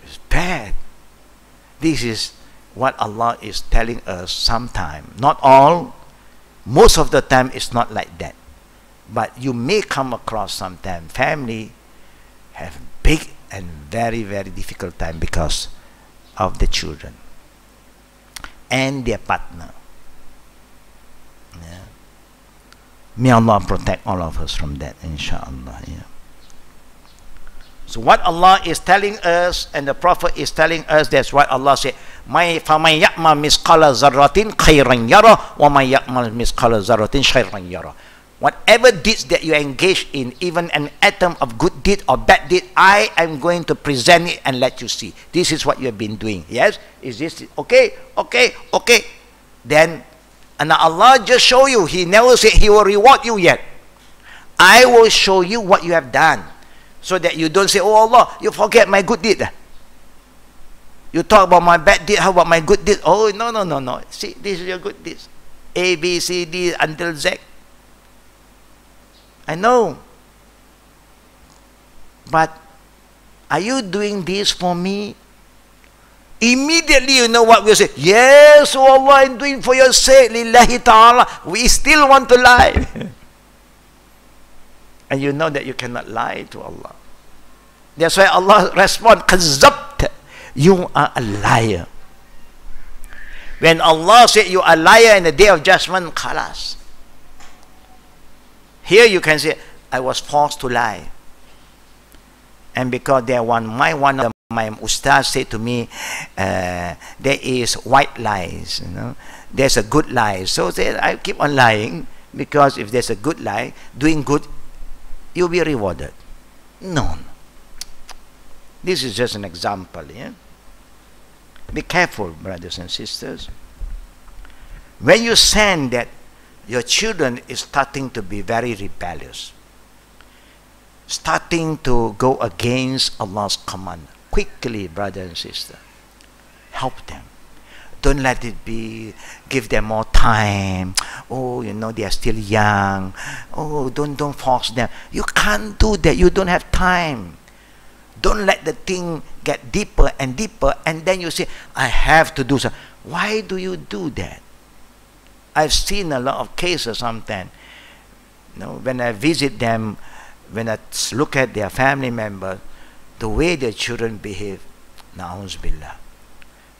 It's bad. This is what Allah is telling us sometime. Not all. Most of the time it's not like that. But you may come across sometime family have big and very, very difficult time because of the children and their partner. Yeah. May Allah protect all of us from that, inshallah. Yeah. So what Allah is telling us and the Prophet is telling us, that's what Allah said. فَمَنْ يَأْمَلْ مِثْقَالَ ذَرَّةٍ خَيْرًا يَرَى وَمَنْ يَأْمَلْ مِثْقَالَ ذَرَّةٍ شَرًّا يَرَى. Whatever deeds that you engage in, even an atom of good deed or bad deed, I am going to present it and let you see. This is what you have been doing. Yes? Is this okay? Okay? Okay? Then, and Allah just show you. He never said He will reward you yet. I will show you what you have done. So that you don't say, oh Allah, you forget my good deed. You talk about my bad deed, how about my good deed? Oh, no, no, no, no. See, this is your good deeds. A, B, C, D, until Z. I know. But are you doing this for me? Immediately you know what we'll say. Yes, oh Allah, I'm doing for your sake. Lillahi ta'ala. We still want to lie. And you know that you cannot lie to Allah. That's why Allah responds, Kazzabta. You are a liar. When Allah said you are a liar in the day of judgment, khalas. Here you can say, I was forced to lie. And because one of my ustaz said to me, there is white lies, you know. There's a good lie. So I keep on lying, because if there's a good lie, doing good, you'll be rewarded. No. This is just an example. Yeah? Be careful, brothers and sisters. When you sense that your children is starting to be very rebellious, starting to go against Allah's command, quickly, brother and sister, help them. Don't let it be, give them more time. Oh, you know, they are still young. Oh, don't force them. You can't do that. You don't have time. Don't let the thing get deeper and deeper, and then you say, I have to do so. Why do you do that? I've seen a lot of cases sometimes. You know, when I visit them, when I look at their family members, the way their children behave, na'uz billah.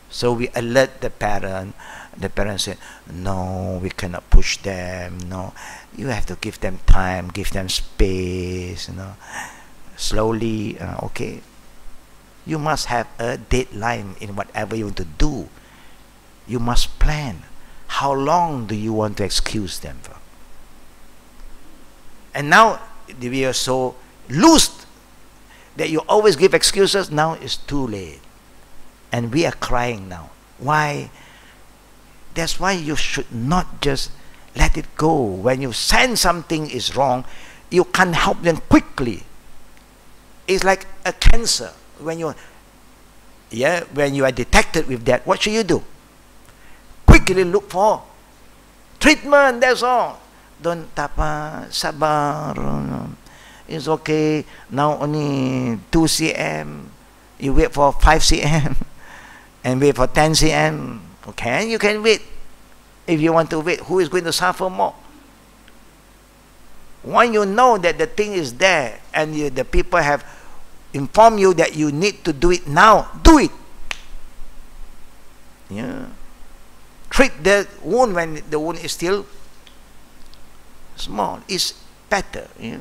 So we alert the parent. The parent said, no, we cannot push them. No, you have to give them time, give them space, you know. Slowly, okay. You must have a deadline in whatever you want to do. You must plan. How long do you want to excuse them for? And now we are so loose that you always give excuses. Now it's too late. And we are crying now. Why? That's why you should not just let it go. When you sense something is wrong, you can't help them quickly. It's like a cancer. When you are detected with that, what should you do? Quickly look for treatment, that's all. Don't tapa, sabar. It's okay. Now only 2 cm. You wait for 5 cm. And wait for 10 cm. Okay, you can wait. If you want to wait, who is going to suffer more? When you know that the thing is there and the people have informed you that you need to do it now, do it. Yeah. Treat the wound when the wound is still small. It's better. Yeah.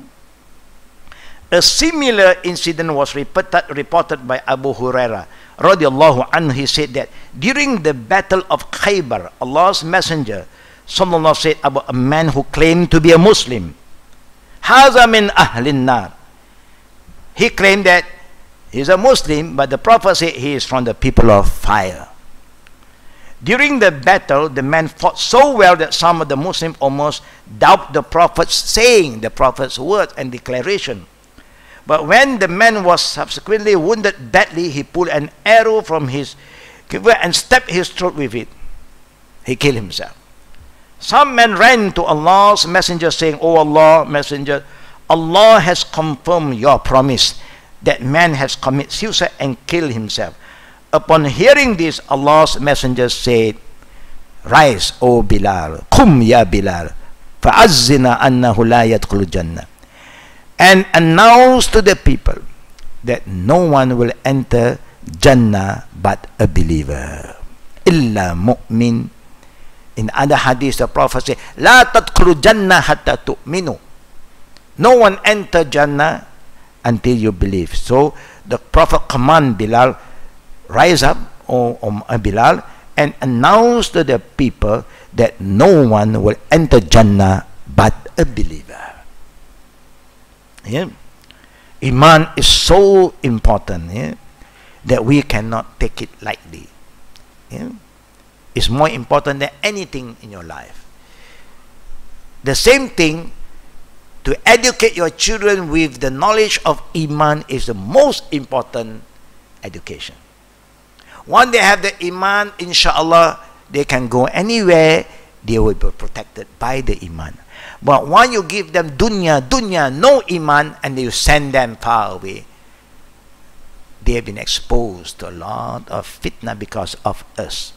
A similar incident was reported by Abu Hurairah radiallahu anhu. He said that during the battle of Khaybar, Allah's Messenger sallallahu said about a man who claimed to be a Muslim, Haza min ahlin nar. He claimed that he's a Muslim, but the Prophet said he is from the people of fire. During the battle, the man fought so well that some of the Muslims almost doubt the Prophet's saying, the Prophet's words and declaration. But when the man was subsequently wounded badly, he pulled an arrow from his quiver and stabbed his throat with it. He killed himself. Some men ran to Allah's Messenger saying, "O Allah, Messenger, Allah has confirmed your promise that man has committed suicide and killed himself." Upon hearing this, Allah's Messenger said, "Rise, O Bilal, Qum ya Bilal, fa'azzina annahu la yadkhulu jannah, and announce to the people that no one will enter Jannah but a believer. Illa mu'min." In other hadith, the Prophet said, "La tadkhulu Jannah hatta tu'minu." No one enter Jannah until you believe. So the Prophet command Bilal, rise up, O Bilal, and announce to the people that no one will enter Jannah but a believer. Yeah. Iman is so important, yeah, that we cannot take it lightly. Yeah. It's more important than anything in your life. The same thing, to educate your children with the knowledge of Iman is the most important education. Once they have the Iman, inshallah, they can go anywhere, they will be protected by the Iman. But when you give them dunya, no Iman, and you send them far away, they have been exposed to a lot of fitna because of us.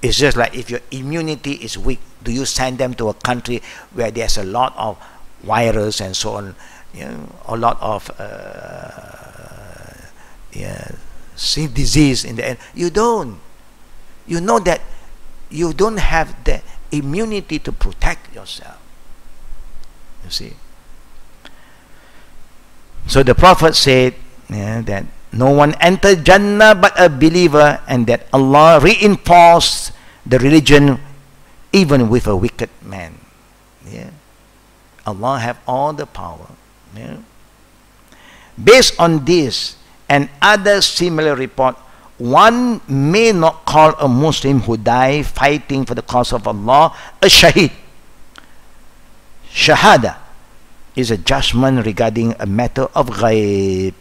It's just like if your immunity is weak, do you send them to a country where there's a lot of virus and so on, you know, a lot of disease in the air? You don't. You know that you don't have the immunity to protect yourself. You see. So the Prophet said, yeah, that no one entered Jannah but a believer, and that Allah reinforced the religion even with a wicked man. Yeah. Allah have all the power. Yeah. Based on this and other similar report, one may not call a Muslim who died fighting for the cause of Allah a shaheed. Shahada is a judgment regarding a matter of ghaib,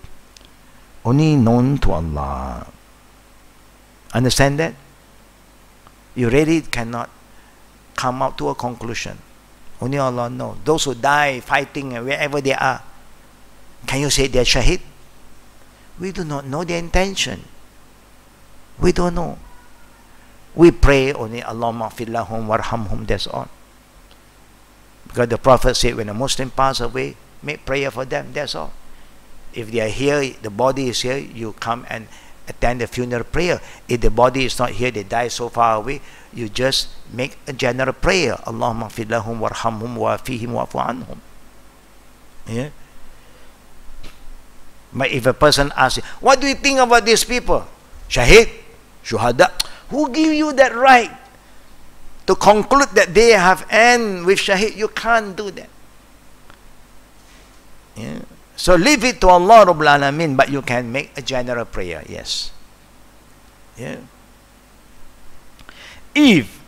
only known to Allah. Understand that? You really cannot come out to a conclusion. Only Allah knows. Those who die fighting wherever they are, can you say they're shaheed? We do not know their intention. We don't know. We pray only, Allahumma fir lahum warhamhum, that's all. Because the Prophet said, when a Muslim pass away, make prayer for them, that's all. If they are here, the body is here, you come and attend the funeral prayer. If the body is not here, they die so far away, you just make a general prayer. Allahumma fir lahum warhamhum wa fihim wa'fu anhum. Yeah. But if a person asks, what do you think about these people? Shaheed, shuhada. Who give you that right to conclude that they have end with shaheed? You can't do that. Yeah. So leave it to Allah Rabbul Alameen, but you can make a general prayer, yes. Yeah. If,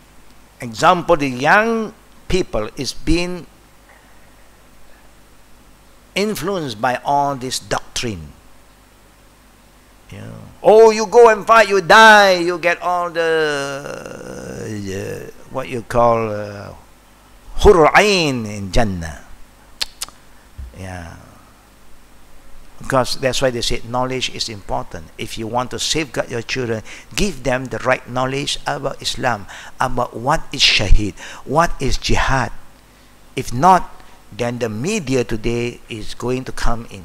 example, the young people is being influenced by all this doctrine. You know, oh, you go and fight, you die, you get all the what you call hurul ain in Jannah. Yeah. Because that's why they say knowledge is important. If you want to safeguard your children, give them the right knowledge about Islam, about what is shaheed, what is jihad. If not, then the media today is going to come in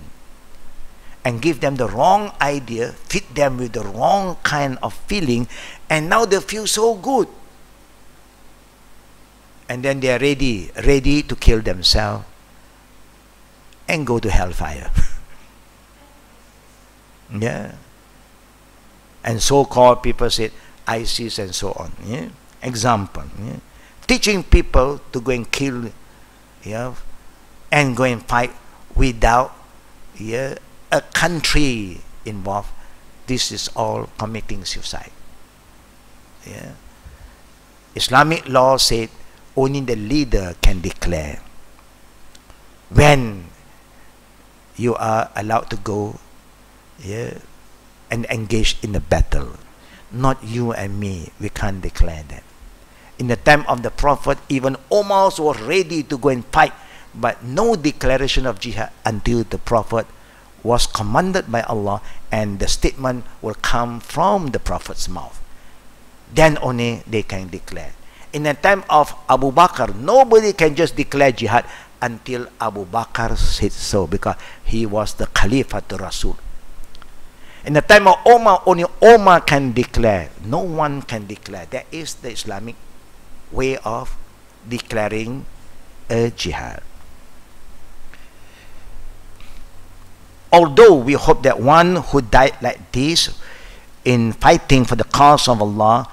and give them the wrong idea, fit them with the wrong kind of feeling, and now they feel so good. And then they are ready to kill themselves and go to hellfire. Yeah. And so-called people said ISIS and so on. Yeah. Example. Yeah. Teaching people to go and kill, yeah, and go and fight without, yeah, a country involved. This is all committing suicide. Yeah. Islamic law said only the leader can declare when you are allowed to go, yeah, and engage in a battle. Not you and me. We can't declare that. In the time of the Prophet, even Omar was ready to go and fight, but no declaration of jihad until the Prophet was commanded by Allah and the statement will come from the Prophet's mouth. Then only they can declare. In the time of Abu Bakr, nobody can just declare jihad until Abu Bakr said so, because he was the Khalifa to Rasul. In the time of Omar, only Omar can declare. No one can declare. That is the Islamic way of declaring a jihad. Although we hope that one who died like this in fighting for the cause of Allah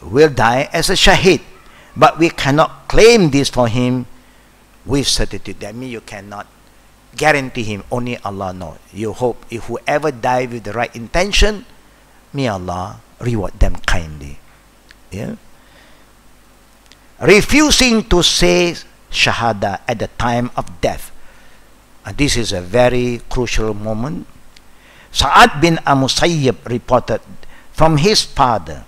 will die as a shaheed, but we cannot claim this for him with certitude. That means you cannot guarantee him. Only Allah knows. You hope if whoever died with the right intention, may Allah reward them kindly. Yeah. Refusing to say shahada at the time of death. And this is a very crucial moment. Sa'ad bin Musayyib reported from his father,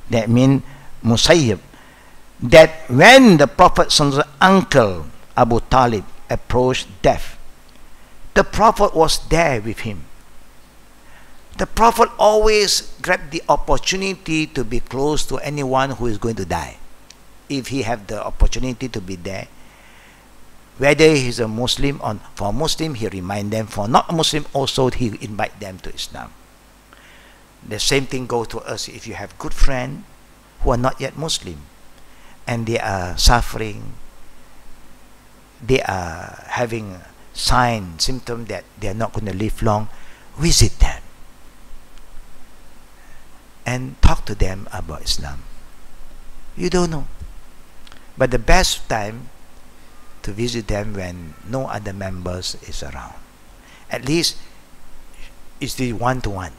that means Musayyib, that when the Prophet's uncle Abu Talib approached death, the Prophet was there with him. The Prophet always grabbed the opportunity to be close to anyone who is going to die. If he have the opportunity to be there, whether he's a Muslim or for a Muslim, he remind them. For not a Muslim, also he invite them to Islam. The same thing goes to us. If you have good friends who are not yet Muslim and they are suffering, they are having signs, symptoms that they are not going to live long, visit them and talk to them about Islam. You don't know. But the best time to visit them when no other members is around. At least it's the one-to-one.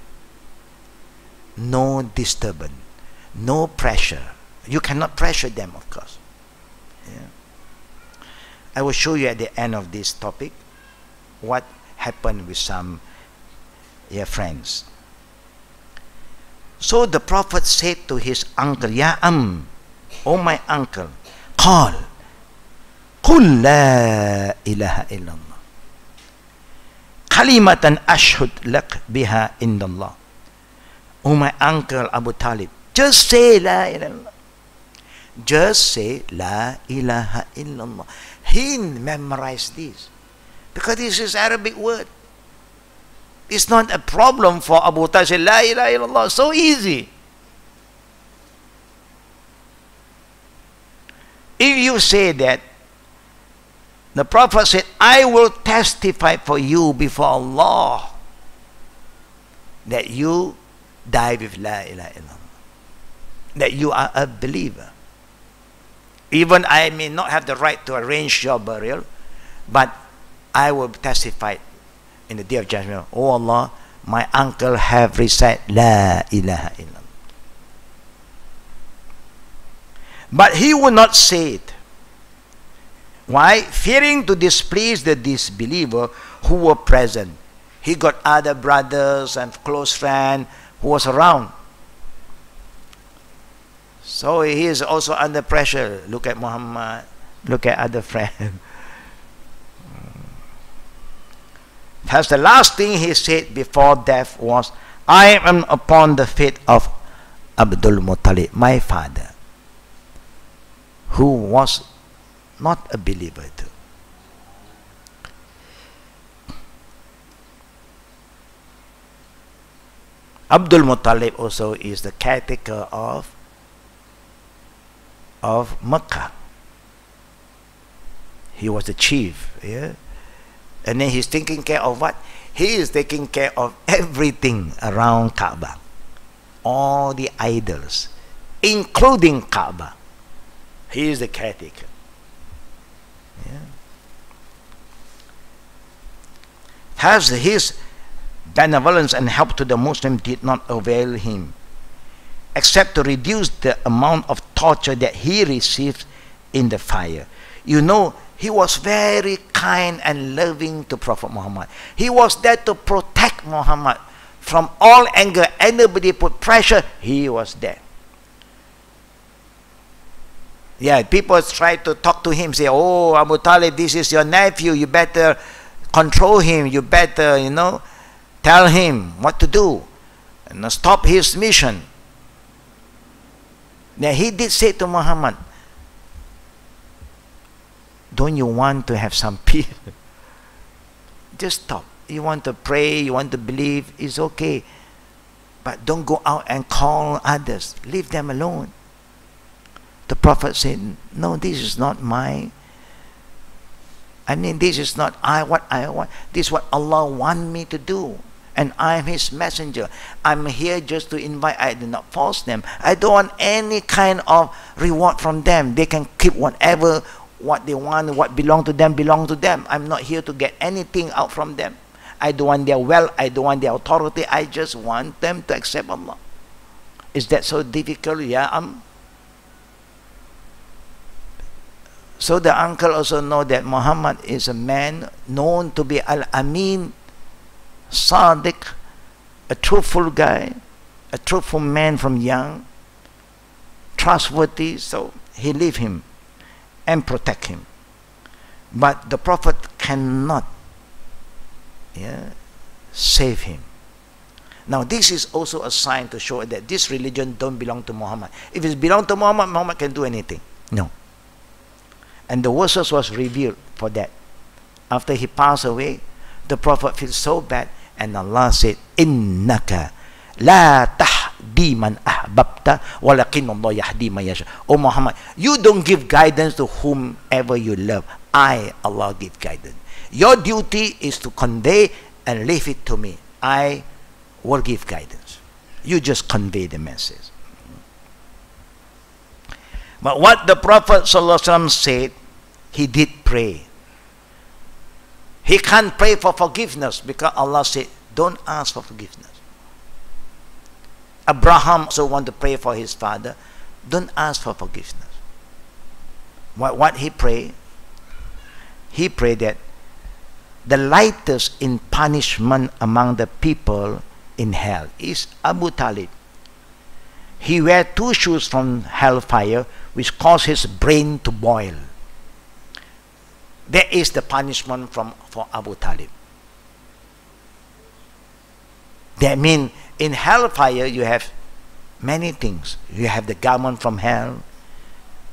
No disturbance. No pressure. You cannot pressure them, of course. Yeah. I will show you at the end of this topic what happened with some friends. So the Prophet said to his uncle, Ya oh my uncle, قال قل لا إله إلا الله كلمة أشهد لك بها عند الله. Oh my uncle Abu Talib, just say La ilaha illallah. Just say La ilaha illallah. He memorized this because this is Arabic word. It's not a problem for Abu Talib to say La ilaha illallah. So easy. If you say that, the Prophet said, I will testify for you before Allah that you die with La ilaha illallah, that you are a believer. Even I may not have the right to arrange your burial, but I will testify in the day of judgment. Oh Allah, my uncle have recited La ilaha illallah. But he would not say it. Why? Fearing to displease the disbeliever who were present. He got other brothers and close friends who was around. So he is also under pressure. Look at Muhammad. Look at other friends. Perhaps the last thing he said before death was, I am upon the faith of Abdul Muttalib, my father, who was not a believer too. Abdul Muttalib also is the caretaker of Mecca. He was the chief, yeah. And then he's taking care of what? He is taking care of everything around Kaaba. All the idols, including Kaaba. He is the caretaker. Yeah. Has his benevolence and help to the Muslim did not avail him, except to reduce the amount of torture that he received in the fire. You know, he was very kind and loving to Prophet Muhammad. He was there to protect Muhammad from all anger. Anybody put pressure, he was there. Yeah, people try to talk to him, say, oh, Abu Talib, this is your nephew, you better control him, you better, you know, tell him what to do, and stop his mission. Now, he did say to Muhammad, don't you want to have some peace? Just stop. You want to pray, you want to believe, it's okay. But don't go out and call others. Leave them alone. The Prophet said, no, this is not my, this is not what I want. This is what Allah wants me to do. And I am His messenger. I'm here just to invite. I do not force them. I don't want any kind of reward from them. They can keep whatever, what they want, what belong to them, belong to them. I'm not here to get anything out from them. I don't want their wealth. I don't want their authority. I just want them to accept Allah. Is that so difficult? Yeah, So the uncle also know that Muhammad is a man known to be Al-Amin, Sadiq, a truthful guy, a truthful man from young, trustworthy, so he leave him and protect him. But the Prophet cannot save him. Now this is also a sign to show that this religion don't belong to Muhammad. If it belong to Muhammad, Muhammad can do anything. No. And the verses was revealed for that. After he passed away, the Prophet feels so bad, and Allah said, Innaka la tahdi man ahbabta walakin Allah yahdi man yasha. Oh Muhammad, you don't give guidance to whomever you love. I, Allah, give guidance. Your duty is to convey and leave it to me. I will give guidance. You just convey the message. But what the Prophet ﷺ said, he did pray. He can't pray for forgiveness because Allah said, don't ask for forgiveness. Abraham also wanted to pray for his father. Don't ask for forgiveness. What he prayed? He prayed that the lightest in punishment among the people in hell is Abu Talib. He wear 2 shoes from hellfire, which cause his brain to boil. That is the punishment for Abu Talib. That means in hellfire you have many things. You have the garment from hell,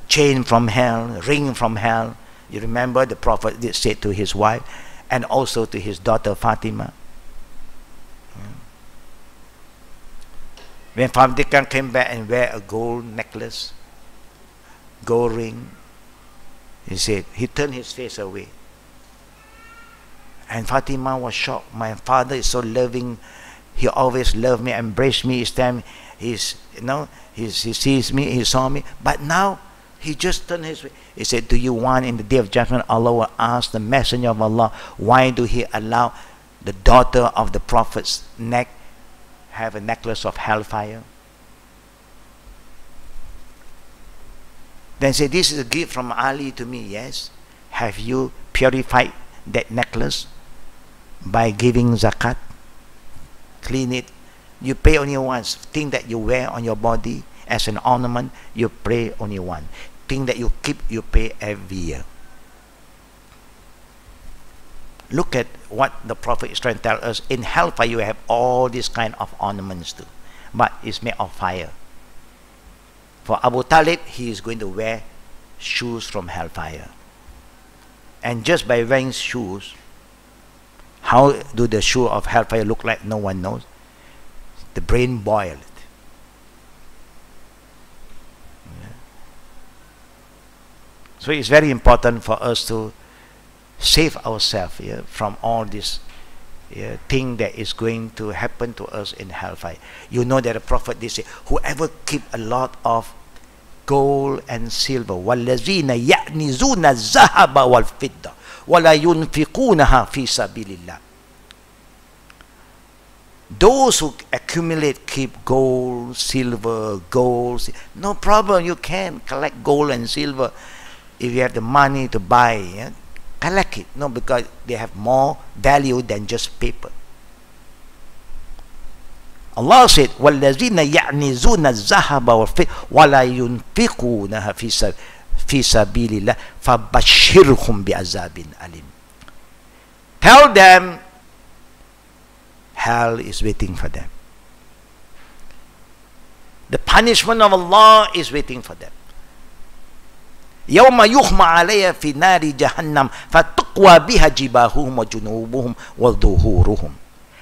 chain from hell, ring from hell. You remember the Prophet did say to his wife and also to his daughter Fatima. When Fatima came back and wear a gold necklace, gold ring, he said, he turned his face away. And Fatima was shocked. My father is so loving. He always loved me, embraced me each time he sees me, he saw me. But now, he just turned his way. He said, do you want in the day of judgment, Allah will ask the messenger of Allah, why do he allow the daughter of the Prophet's neck have a necklace of hellfire? Then say, this is a gift from Ali to me. Yes. Have you purified that necklace by giving zakat? Clean it. You pay only once. Thing that you wear on your body as an ornament, you pay only once. Thing that you keep, you pay every year. Look at what the Prophet is trying to tell us. In hellfire, you have all these kind of ornaments too, but it's made of fire. For Abu Talib, he is going to wear shoes from hellfire. And just by wearing shoes, how do the shoe of hellfire look like? No one knows. the brain boiled. Yeah. So it's very important for us to save ourselves, yeah, from all this, yeah, thing that is going to happen to us in hellfire. You know that the Prophet did say, whoever keep a lot of gold and silver, وَالَّذِينَ يَأْنِزُونَ الذَّهَبَ وَالْفِضَّةَ وَلَا يُنْفِقُونَهَا فِي سَبِيلِ اللَّهِ. Those who accumulate, keep gold, silver, no problem, you can collect gold and silver if you have the money to buy, yeah? Collect it, no, because they have more value than just paper. Allah said, وَالَّذِينَ يَعْنِزُونَ الذَّهَبَ وَالْفِضَّةَ وَلَا يُنْفِقُونَهَا فِي سَبِيلِ اللَّهِ فَبَشِّرْهُمْ بِعَذَابٍ أَلِيمٍ. Tell them hell is waiting for them. The punishment of Allah is waiting for them. يَوْمَ يُخْمَ عَلَيْهَا فِي نَارِ جَهَنَّمَ فَتُقْوَى بِهَا جِبَاهُهُمْ وَجُنُوبُهُمْ وَظُهُورُهُمْ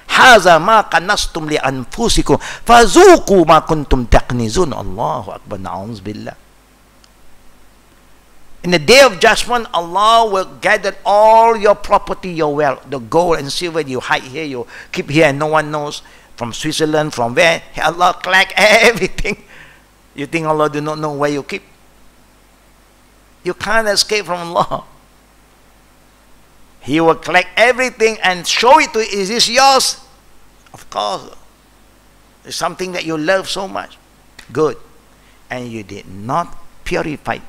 هَذَا مَا كَنَزْتُمْ لِأَنفُسِكُمْ فَذُوقُوا مَا كُنْتُمْ تَكْنِزُونَ. Allahu Akbar, na'udzu billah. In the day of judgment, Allah will gather all your property, your wealth, the gold and silver you hide here, you keep here and no one knows, from Switzerland, from where, Allah collect everything. You think Allah do not know where you keep? You can't escape from Allah. He will collect everything and show it to you. Is this yours? Of course. It's something that you love so much. Good. And you did not purify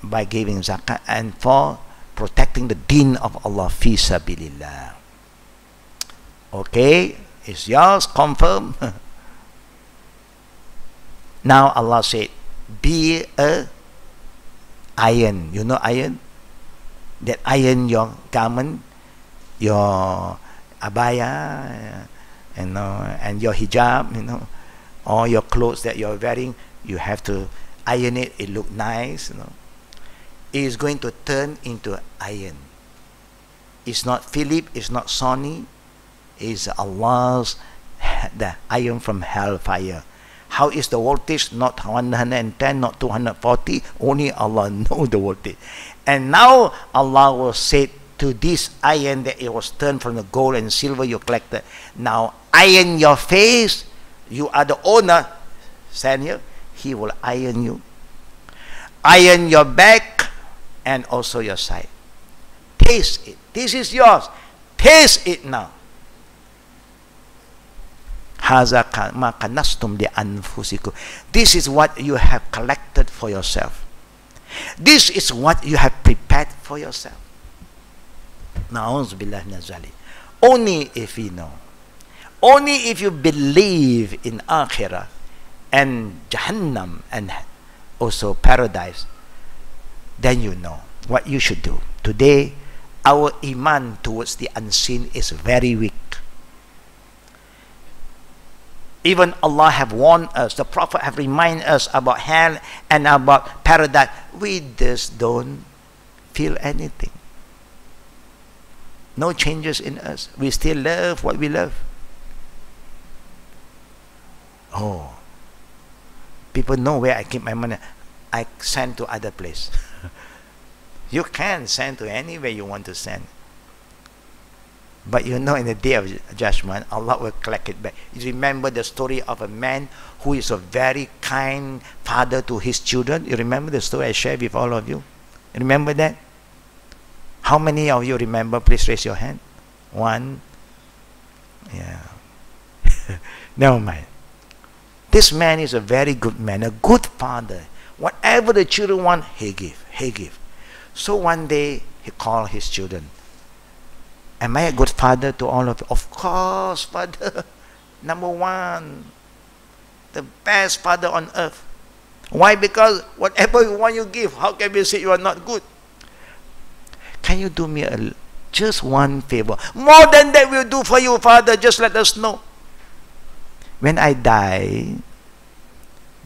by giving zakat and for protecting the deen of Allah, fi sabilillah. Okay, it's yours, confirm. Now Allah said, be a iron. You know iron? That iron your garment, your abaya, and your hijab, all your clothes that you're wearing, you have to iron it. It look nice, It is going to turn into iron. It's not Philip, it's not Sony, it's Allah's, the iron from hellfire. How is the voltage? Not 110, not 240, only Allah knows the voltage. And now Allah will say to this iron that it was turned from the gold and silver you collected, now iron your face, you are the owner, stand here, He will iron you. Iron your back and also your side. Taste it. This is yours. Taste it now. This is what you have collected for yourself. This is what you have prepared for yourself. Only if you know. Only if you believe in Akhirah and Jahannam and also paradise, then you know what you should do. Today, our iman towards the unseen is very weak. Even Allah have warned us, the Prophet have reminded us about hell and about paradise. We just don't feel anything. No changes in us. We still love what we love. Oh, people know where I keep my money. I send to other place. You can send to anywhere you want to send. But in the day of judgment, Allah will collect it back. You remember the story of a man who is a very kind father to his children? You remember the story I shared with all of you? You remember that? How many of you remember? Please raise your hand. One. Yeah. Never mind. This man is a very good man, a good father. Whatever the children want, he give. He give. So one day, he called his children. Am I a good father to all of you? Of course, father. Number one. The best father on earth. Why? Because whatever you want, you give. How can we say you are not good? Can you do me just one favor? More than that we'll do for you, Father. Just let us know. When I die,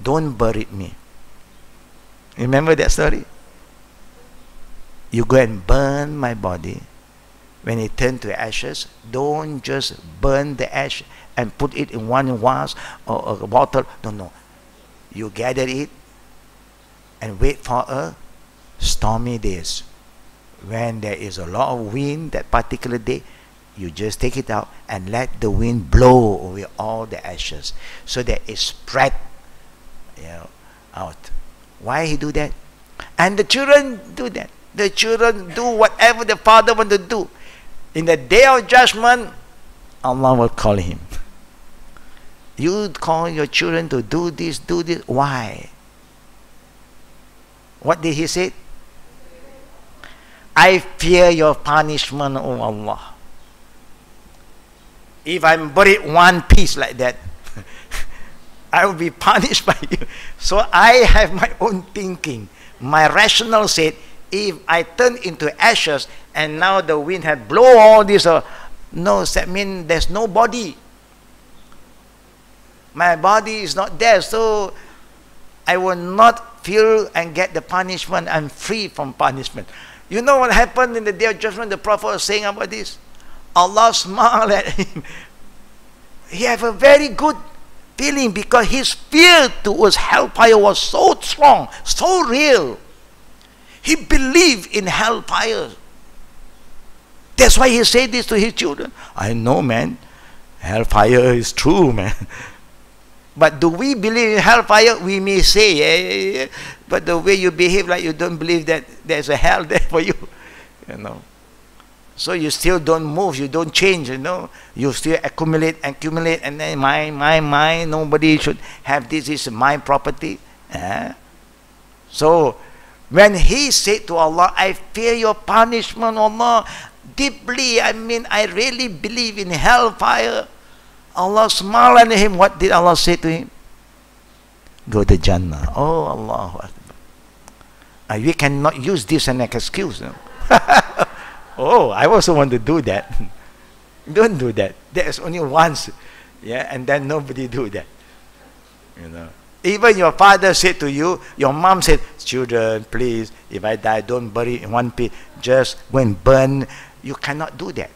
don't bury me. Remember that story? You go and burn my body. when it turns to ashes, don't just burn the ash and put it in one vase or a bottle. No. You gather it and wait for a stormy days. When there is a lot of wind that particular day, you just take it out and let the wind blow away all the ashes so that it spread out. Why he do that? And the children do that. The children do whatever the father want to do. In the day of judgment, Allah will call him. You call your children to do this, do this. Why? What did he say? I fear your punishment, O Allah. If I'm buried one piece like that, I will be punished by you. So I have my own thinking. My rational said, if I turn into ashes and now the wind had blown all this, no, that means there's no body. My body is not there, so I will not feel and get the punishment. I'm free from punishment. You know what happened in the day of judgment? The Prophet was saying about this. Allah smiled at him. He had a very good feeling because his fear towards hellfire was so strong, so real. He believed in hellfire. That's why he said this to his children. I know, man, hellfire is true, man. But do we believe in hellfire? We may say, but the way you behave like you don't believe that there's a hell there for you, So you still don't move, you don't change, You still accumulate, and then my, nobody should have this, is my property. So when he said to Allah, I fear your punishment, Allah, deeply, I really believe in hellfire. Allah smiled at him. What did Allah say to him? Go to Jannah. Oh, Allahu Akbar. We cannot use this as an excuse. Oh, I also want to do that. Don't do that. There's only once. And then nobody do that. Even your father said to you, your mom said, children, please, if I die, don't bury in one pit. Just go and burn. You cannot do that.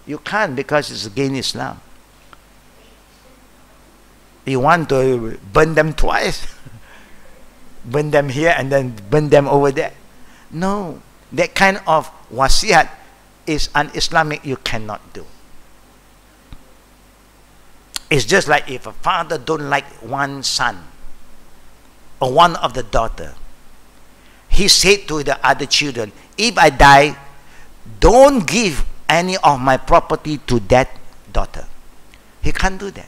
You can't, because it's against Islam. You want to burn them twice? Burn them here and then burn them over there? No. That kind of wasiat is un-Islamic. You cannot do. It's just like if a father don't like one son or one of the daughter, he said to the other children, if I die, don't give any of my property to that daughter. He can't do that.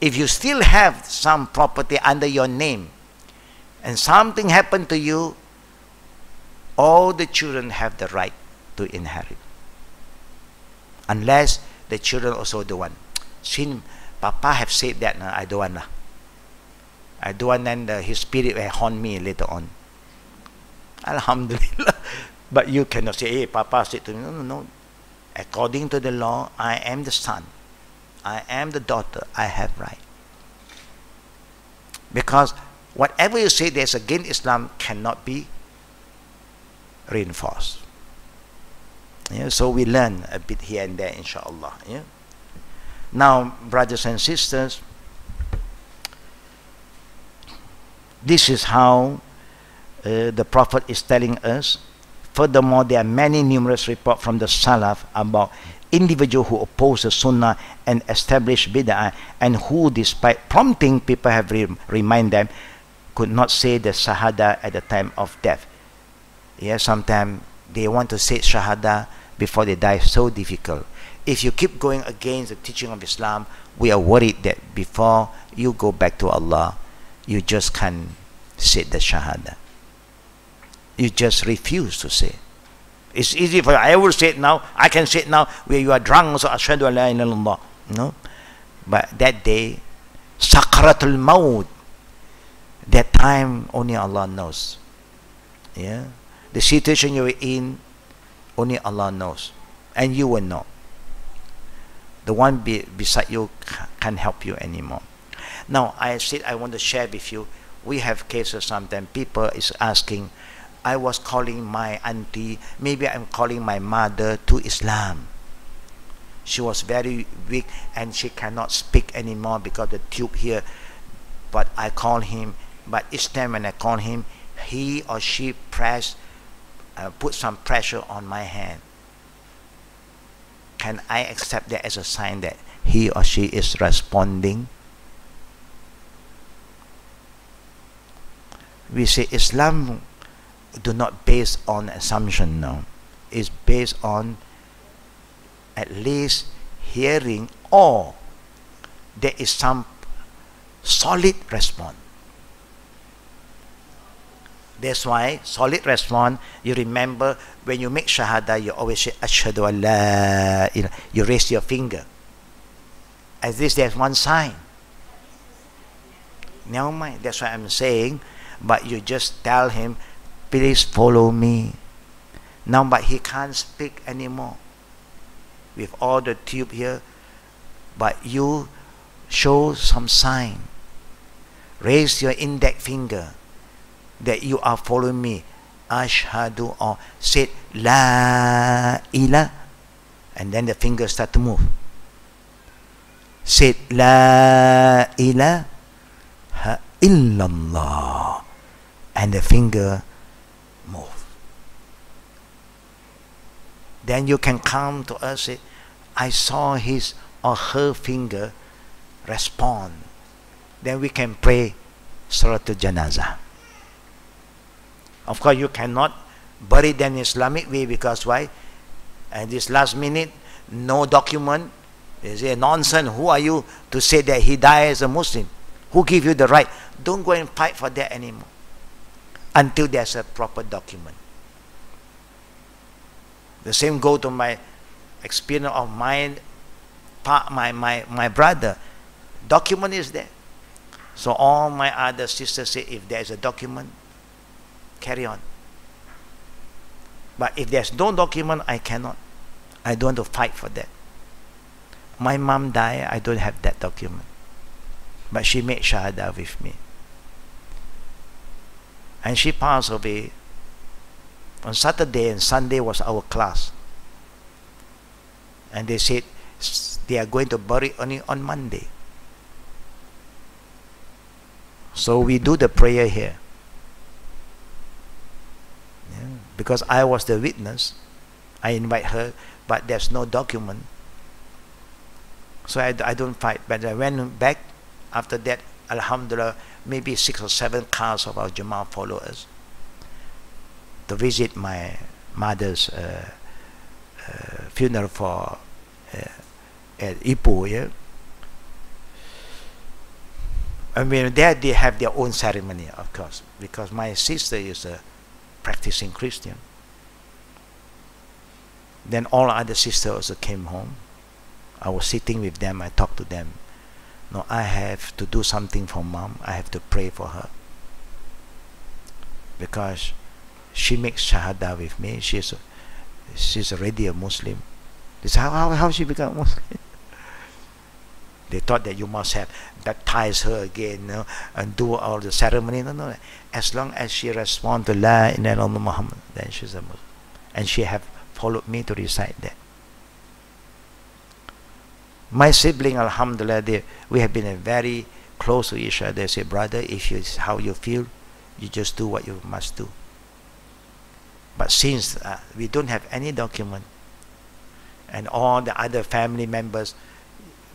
If you still have some property under your name and something happened to you, all the children have the right to inherit. Unless the children also don't want. Since Papa have said that, I don't want. I don't want, then his spirit will haunt me later on. Alhamdulillah. But you cannot say, hey, Papa said to me, no. According to the law, I am the son. I am the daughter. I have right. Because whatever you say that's against Islam cannot be reinforced. So we learn a bit here and there, inshallah. Now, brothers and sisters, this is how the Prophet is telling us. Furthermore, there are many numerous reports from the Salaf about individuals who oppose the Sunnah and establish Bid'ah, and who, despite prompting people have remind them, could not say the Shahada at the time of death. Sometimes they want to say Shahada before they die. So difficult. If you keep going against the teaching of Islam, we are worried that before you go back to Allah, you just can't say the Shahada. You just refuse to say. It's easy for you. I will say it now. I can say it now. Where you are drunk, so ashhadu an la ilaha illallah. No? But that day, Sakratul Maut, that time only Allah knows. The situation you are in, only Allah knows. And you will know. The one beside you can't help you anymore. Now, I said I want to share with you. We have cases sometimes. People is asking, I was calling my auntie, maybe I'm calling my mother to Islam. She was very weak and she cannot speak anymore because the tube here. But I call him, but each time when I call him, he or she put some pressure on my hand. Can I accept that as a sign that he or she is responding? We say Islam do not base on assumption now. It's based on at least hearing, or there is some solid response. That's why solid response, you remember when you make shahada, you always say ashhadu an la ilaha. You raise your finger. At least there's one sign. Never mind. That's why I'm saying, but you just tell him, please follow me. Now, but he can't speak anymore with all the tube here. But you show some sign. Raise your index finger that you are following me. Ashhadu, or say la ilaha, and then the fingers start to move. Say la ilaha illallah, and the finger move. Then you can come to us, say, I saw his or her finger respond. Then we can pray Salatul Janazah. Of course, you cannot bury them in Islamic way, because why? And this last minute, no document. They say, nonsense. Who are you to say that he died as a Muslim? Who give you the right? Don't go and fight for that anymore until there's a proper document. The same go to my experience of my brother. Document is there. So all my other sisters say, if there is a document, carry on. But if there's no document, I cannot. I don't want to fight for that. My mom died, I don't have that document. But she made shahada with me. And she passed away. On Saturday and Sunday was our class. And they said they are going to bury only on Monday. So we do the prayer here. Yeah. Because I was the witness. I invite her, but there's no document. So I don't fight. But I went back after that. Alhamdulillah, maybe 6 or 7 cars of our Jama'ah follow us to visit my mother's funeral for at Ipoh. Yeah? I mean, there they have their own ceremony, of course, because my sister is a practicing Christian. Then all other sisters also came home. I was sitting with them. I talked to them. No, I have to do something for mom. I have to pray for her, because she makes shahada with me. She's already a Muslim. They said, how she become Muslim? They thought that you must have baptized her again, you know, and do all the ceremony. No. As long as she responds to La ilaha illallah Muhammad, then she's a Muslim. And she have followed me to recite that. My sibling, alhamdulillah, we have been very close to each other. They say, brother, if it's how you feel, you just do what you must do. But since we don't have any document, and all the other family members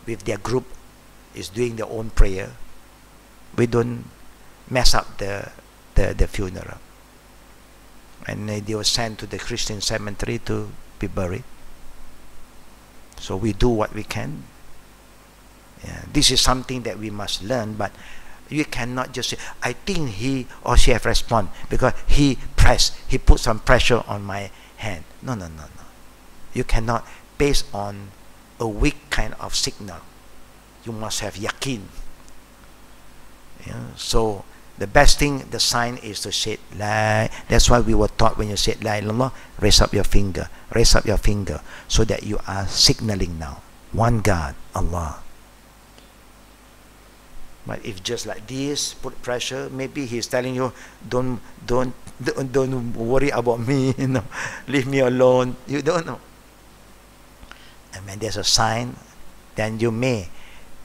with their group is doing their own prayer, we don't mess up the funeral. And they were sent to the Christian cemetery to be buried. So we do what we can. Yeah, this is something that we must learn, but you cannot just say, I think he or she have responded because he put some pressure on my hand. No. You cannot, based on a weak kind of signal. You must have yaqeen. Yeah, so the best thing, the sign is to say La. That's why we were taught, when you say La ilallah, raise up your finger, so that you are signaling now one God, Allah. But if just like this, put pressure, maybe he's telling you don't don't worry about me, you know, leave me alone. You don't know. And when there's a sign, then you may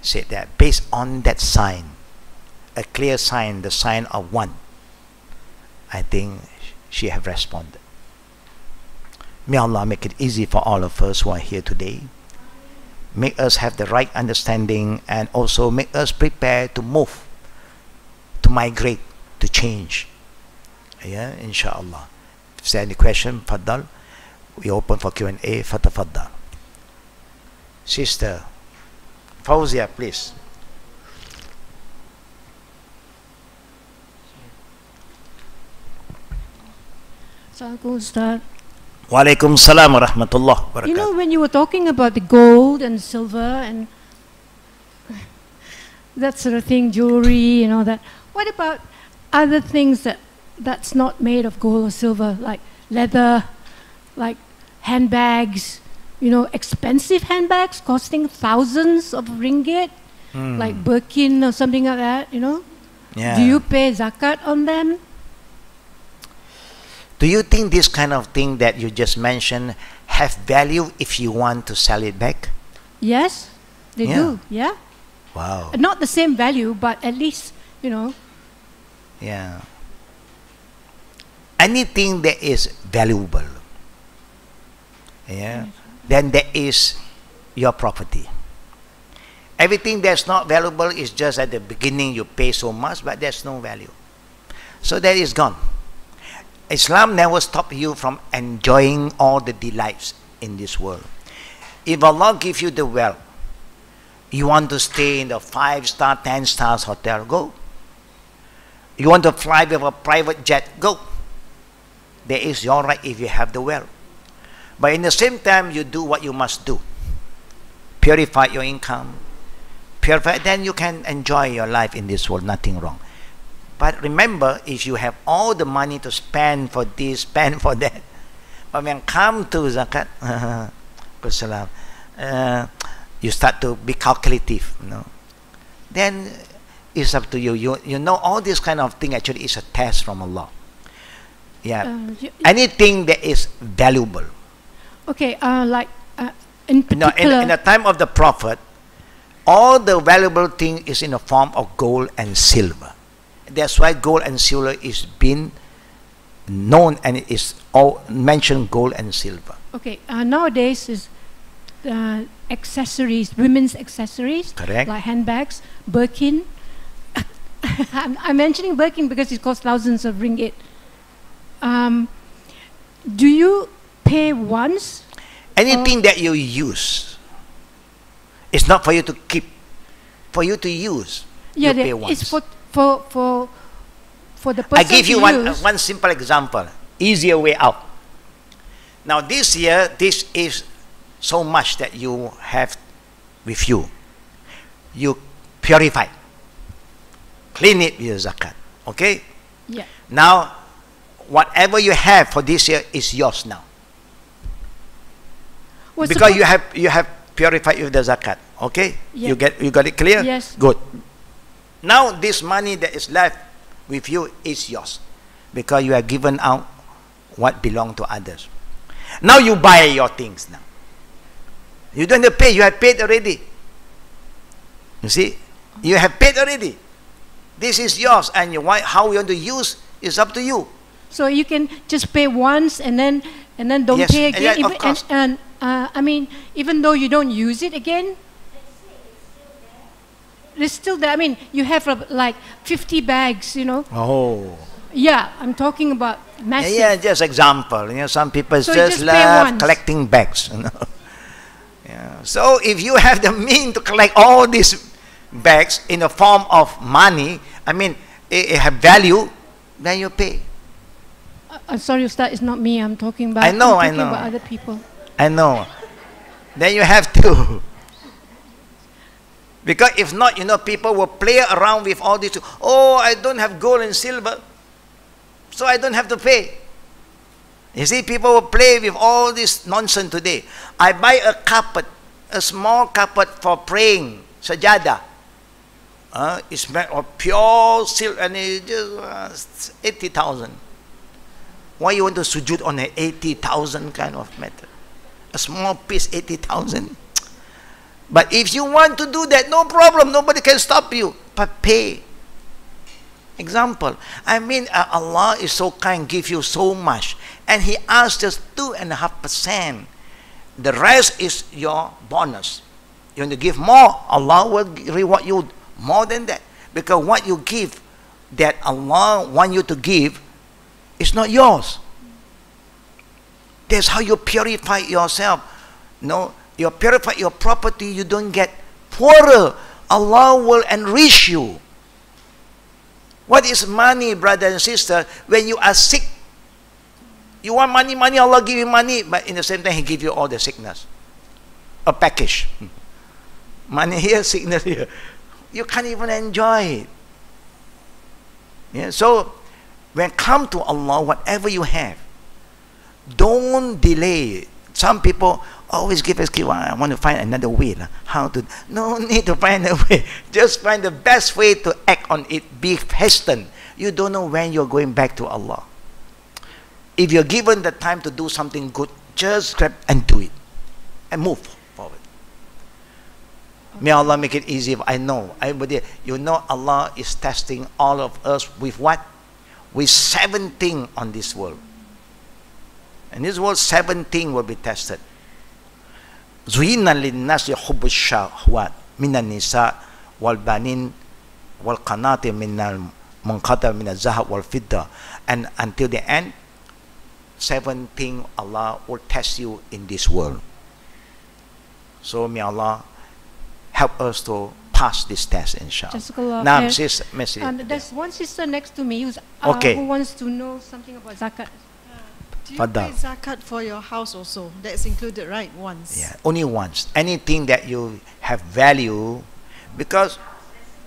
say that based on that sign, a clear sign, the sign of one, I think she have responded. May Allah make it easy for all of us who are here today. Make us have the right understanding, and also make us prepare to move, to migrate, to change. Yeah, inshallah. If there's any question, Faddal, we open for Q&A. Fatafaddal. Sister Fauzia, please. Assalamualaikum, Ustaz. Walaikum salam wa rahmatullah wa barakatuh. You know, when you were talking about the gold and silver and that sort of thing, jewelry and all that, what about other things that's not made of gold or silver, like leather, like handbags, you know, expensive handbags costing thousands of ringgit, like Birkin or something like that, you know? Yeah. Do you pay zakat on them? Do you think this kind of thing that you just mentioned have value if you want to sell it back? Yes, they do, yeah. Wow. Not the same value, but at least, you know. Yeah. Anything that is valuable, yeah, then that is your property. Everything that's not valuable is just at the beginning you pay so much, but there's no value. So that is gone. Islam never stopped you from enjoying all the delights in this world. If Allah gives you the wealth, you want to stay in the 5-star, 10-star hotel, go. You want to fly with a private jet, go. That is your right if you have the wealth. But in the same time, you do what you must do. Purify your income. Purify, then you can enjoy your life in this world, nothing wrong. But remember, if you have all the money to spend for this, spend for that, but when come to zakat, you start to be calculative, you know. Then it's up to you. You know, all this kind of thing actually is a test from Allah. Yeah. Anything that is valuable. Okay, like in particular, in the time of the Prophet, all the valuable thing is in the form of gold and silver. That's why gold and silver is being known, and it is all mentioned gold and silver. Okay, nowadays is accessories, women's accessories, correct, like handbags, Birkin. I'm mentioning Birkin because it costs thousands of ringgit. Do you pay once? Anything that you use, it's not for you to keep, for you to use. Yeah, you pay once. It's for the person. I give you use. one simple example, easier way out. Now this year, this is so much that you have with you. You purify, clean it with zakat. Okay? Yeah. Now, whatever you have for this year is yours now. Because you have purified with the zakat. Okay? Yeah. You got it clear? Yes. Good. Now this money that is left with you is yours, because you have given out what belonged to others. Now you buy your things now. You don't have to pay, you have paid already. You see? You have paid already. This is yours, and how you want to use is up to you. So you can just pay once and then don't Yes, pay again. of course. I mean, even though you don't use it again, it's still there. I mean, you have like 50 bags, you know. Oh. Yeah, I'm talking about massive. Yeah, just example. You know, some people So just you just pay love once. collecting bags. You know. Yeah. So if you have the means to collect all these bags in the form of money, I mean, it have value, then you pay. I'm sorry, Ustaz, it's not me. I'm talking about. I know. About other people. I know. Then you have to. Because if not, you know, people will play around with all this. Oh, I don't have gold and silver, so I don't have to pay. You see, people will play with all this nonsense today. I buy a carpet, a small carpet for praying, sajada. It's made of pure silk, and it's just 80,000. Why you want to sujood on a 80,000 kind of matter? A small piece, 80,000. But if you want to do that, no problem. Nobody can stop you. But pay. Example. I mean, Allah is so kind, give you so much. And He asks just 2.5%. The rest is your bonus. You want to give more, Allah will reward you more than that. Because what you give, that Allah want you to give, is not yours. That's how you purify yourself. No, you purify your property, you don't get poorer. Allah will enrich you. What is money, brother and sister? When you are sick, you want money, Allah give you money, but in the same time, He give you all the sickness. A package. Money here, sickness here. You can't even enjoy it. Yeah, so, when come to Allah, whatever you have, don't delay. Some people always give excuse, I want to find another way. How to? No need to find a way. Just find the best way to act on it. Be hastened. You don't know when you're going back to Allah. If you're given the time to do something good, just grab and do it. And move forward. May Allah make it easy. I know. You know Allah is testing all of us with what? With 17 on this world. And this world, 17 will be tested. زُيِّنَ لِلنَّاسِ حُبُّ الشَّهْوَاتِ مِنَ النِّسَاءِ وَالْبَنِينَ وَالْقَنَاطِرِ مِنَ الْمُنْقَطِرِ مِنَ الذَّهَبِ وَالْفِضَّةِ. And until the end, 17 Allah will test you in this world. So may Allah help us to pass this test, inshallah. Now, sis, there's one sister next to me who wants to know something about zakat. Do you pay zakat for your house also? That's included, right? Once. Yeah, only once. Anything that you have value, because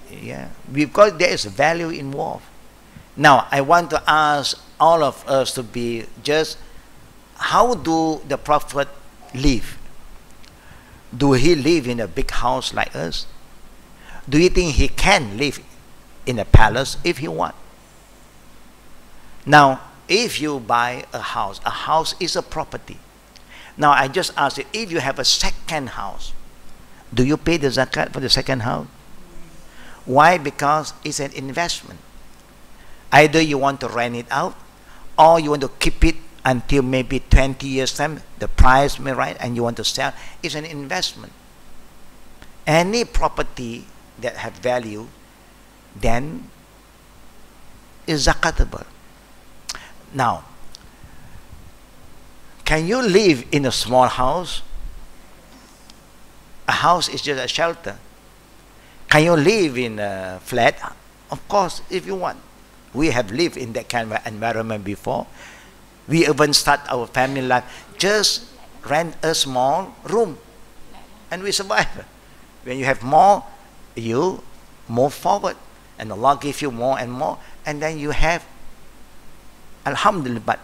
there is value involved. Now, I want to ask all of us to be just, how do the Prophet live? Do he live in a big house like us? Do you think he can live in a palace if he wants? Now, if you buy a house is a property. Now, I just ask you, if you have a second house, do you pay the zakat for the second house? Why? Because it's an investment. Either you want to rent it out, or you want to keep it until maybe 20 years time, the price may rise, and you want to sell. It's an investment. Any property that have value, then is zakatable. Now, can you live in a small house? A house is just a shelter. Can you live in a flat? Of course, if you want. We have lived in that kind of environment before. We even start our family life. Just rent a small room and we survive. When you have more, you move forward. And Allah gives you more and more. And then you have, alhamdulillah. But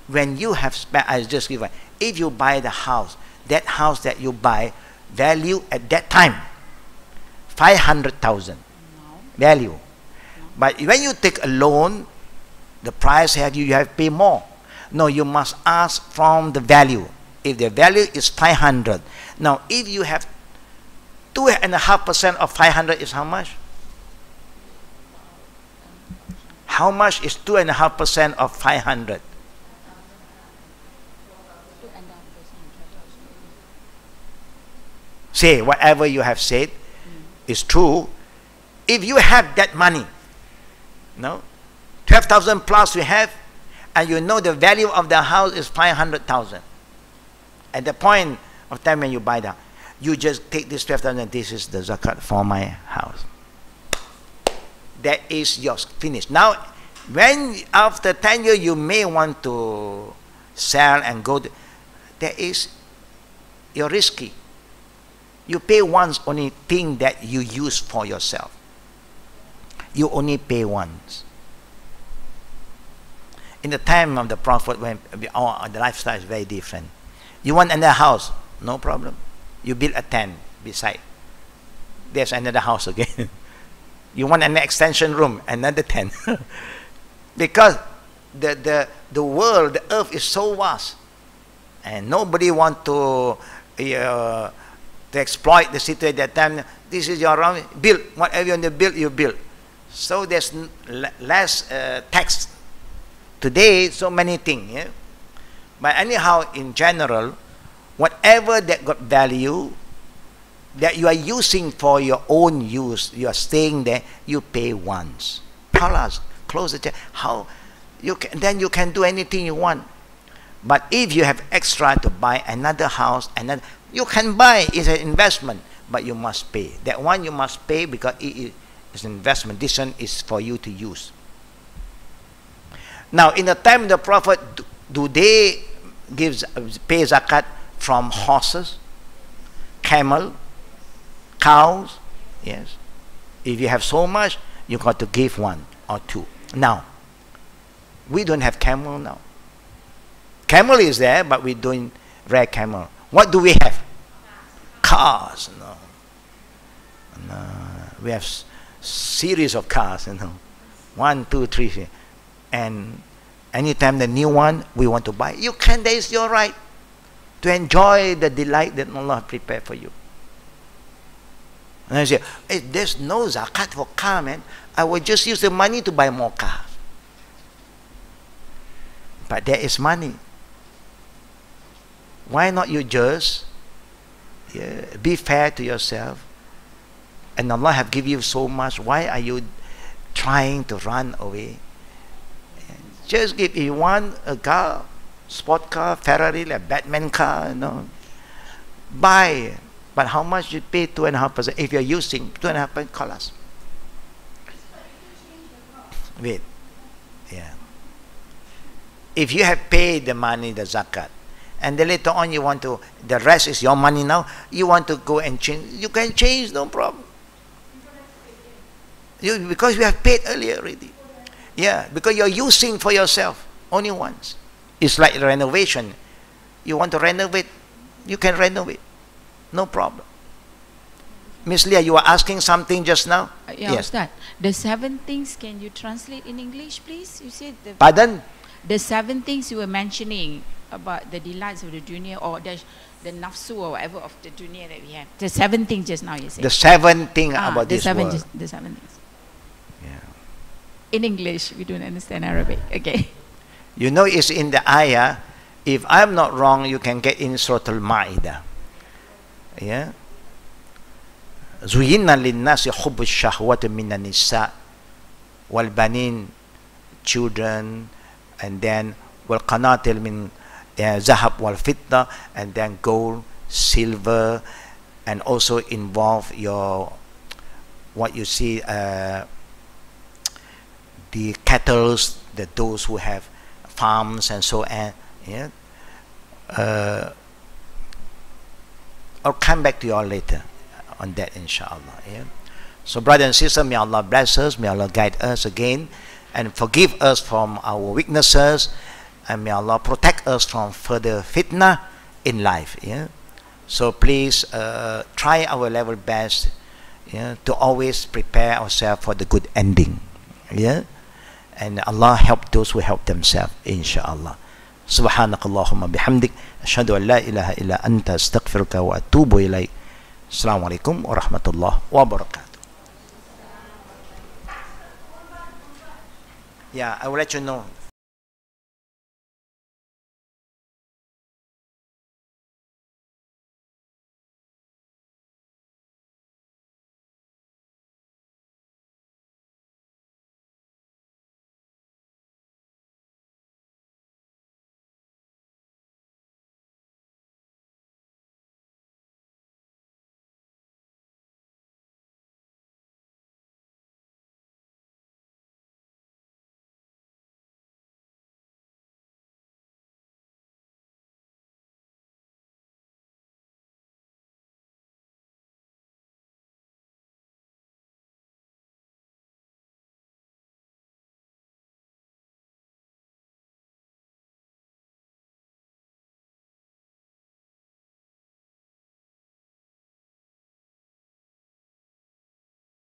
when you have spent, I just give, if you buy the house, that house that you buy, value at that time, 500,000 value. But when you take a loan, the price you have to pay more. No, you must ask from the value. If the value is 500, now if you have 2.5% of 500 is how much? How much is 2.5% of 500? Say whatever you have said is true. If you have that money, no, 12,000 plus you have, and you know the value of the house is 500,000. At the point of time when you buy that, you just take this 12,000. This is the zakat for my house. That is yours. Finished. Now, when after 10 years you may want to sell and go, that is you're risky. You pay once, only thing that you use for yourself. You only pay once. In the time of the Prophet, when the lifestyle is very different. You want another house, no problem. You build a tent beside. There's another house again. You want an extension room, another tent. Because the world, the earth is so vast, and nobody want to exploit the city at that time. This is your wrong. Build whatever you want to build, you build. So there's less tax. Today, so many things. Yeah? But anyhow, in general, whatever that got value, that you are using for your own use, you are staying there, you pay once. Close the check. How you can, then you can do anything you want. But if you have extra to buy another house, you can buy. It's an investment, but you must pay. That one you must pay because it is an investment. This one is for you to use. Now, in the time of the Prophet, do they pay zakat from horses, camel, cows? Yes. If you have so much, you got to give one or two. Now, we don't have camel now. Camel is there, but we don't rare camel. What do we have? Cars. No. We have series of cars. 1, 2, 3, 4. And anytime the new one we want to buy, you can. That is your right to enjoy the delight that Allah prepared for you. And I say, hey, there's no zakat for car, man. I will just use the money to buy more cars. But there is money. Why not you just be fair to yourself? And Allah have given you so much. Why are you trying to run away? Just give. If you want a car, sport car, Ferrari, like Batman car, buy. But how much you pay? 2.5%. If you're using 2.5%, call us. Wait. Yeah. If you have paid the money, the zakat, and then later on you want to, the rest is your money now, you want to go and change, you can change, no problem. Because you have paid earlier already. Yeah, because you're using for yourself only once. It's like renovation. You want to renovate, you can renovate. No problem. Miss Leah, you were asking something just now? Yes. That the 7 things, can you translate in English, please? You said Pardon? The 7 things you were mentioning about the delights of the dunya, or the nafsu or whatever of the dunya that we have. The 7 things just now you said. The 7 things about this world. The 7 things. Yeah. In English, we don't understand Arabic. Okay. You know, it's in the ayah. If I'm not wrong, you can get in Surah Al-Ma'idah. Yeah. زُيِّنَّ لِلنَّاسِ حُبُّ الشَّهْوَةِ مِنَ النِّسَاءِ وَالْبَنِينَ, children, and then وَالْقَنَاطِرِ مِنْ ذَهَبْ وَالْفِضَّةِ, and then gold, silver, and also involve your, what you see, the cattle, those who have farms and so on. Yeah. I'll come back to you all later on that, inshallah. Yeah. So, brothers and sisters, may Allah bless us, may Allah guide us again, and forgive us from our weaknesses, and may Allah protect us from further fitna in life. Yeah. So please try our level best, to always prepare ourselves for the good ending. Yeah. And Allah help those who help themselves, inshallah. Subhanakallahumma bihamdik, ashhadu an la ilaha illa anta, astaghfiruka wa atubu ilayk. Assalamu alaikum wa rahmatullah wa barakatuh. Yeah, I will let you know.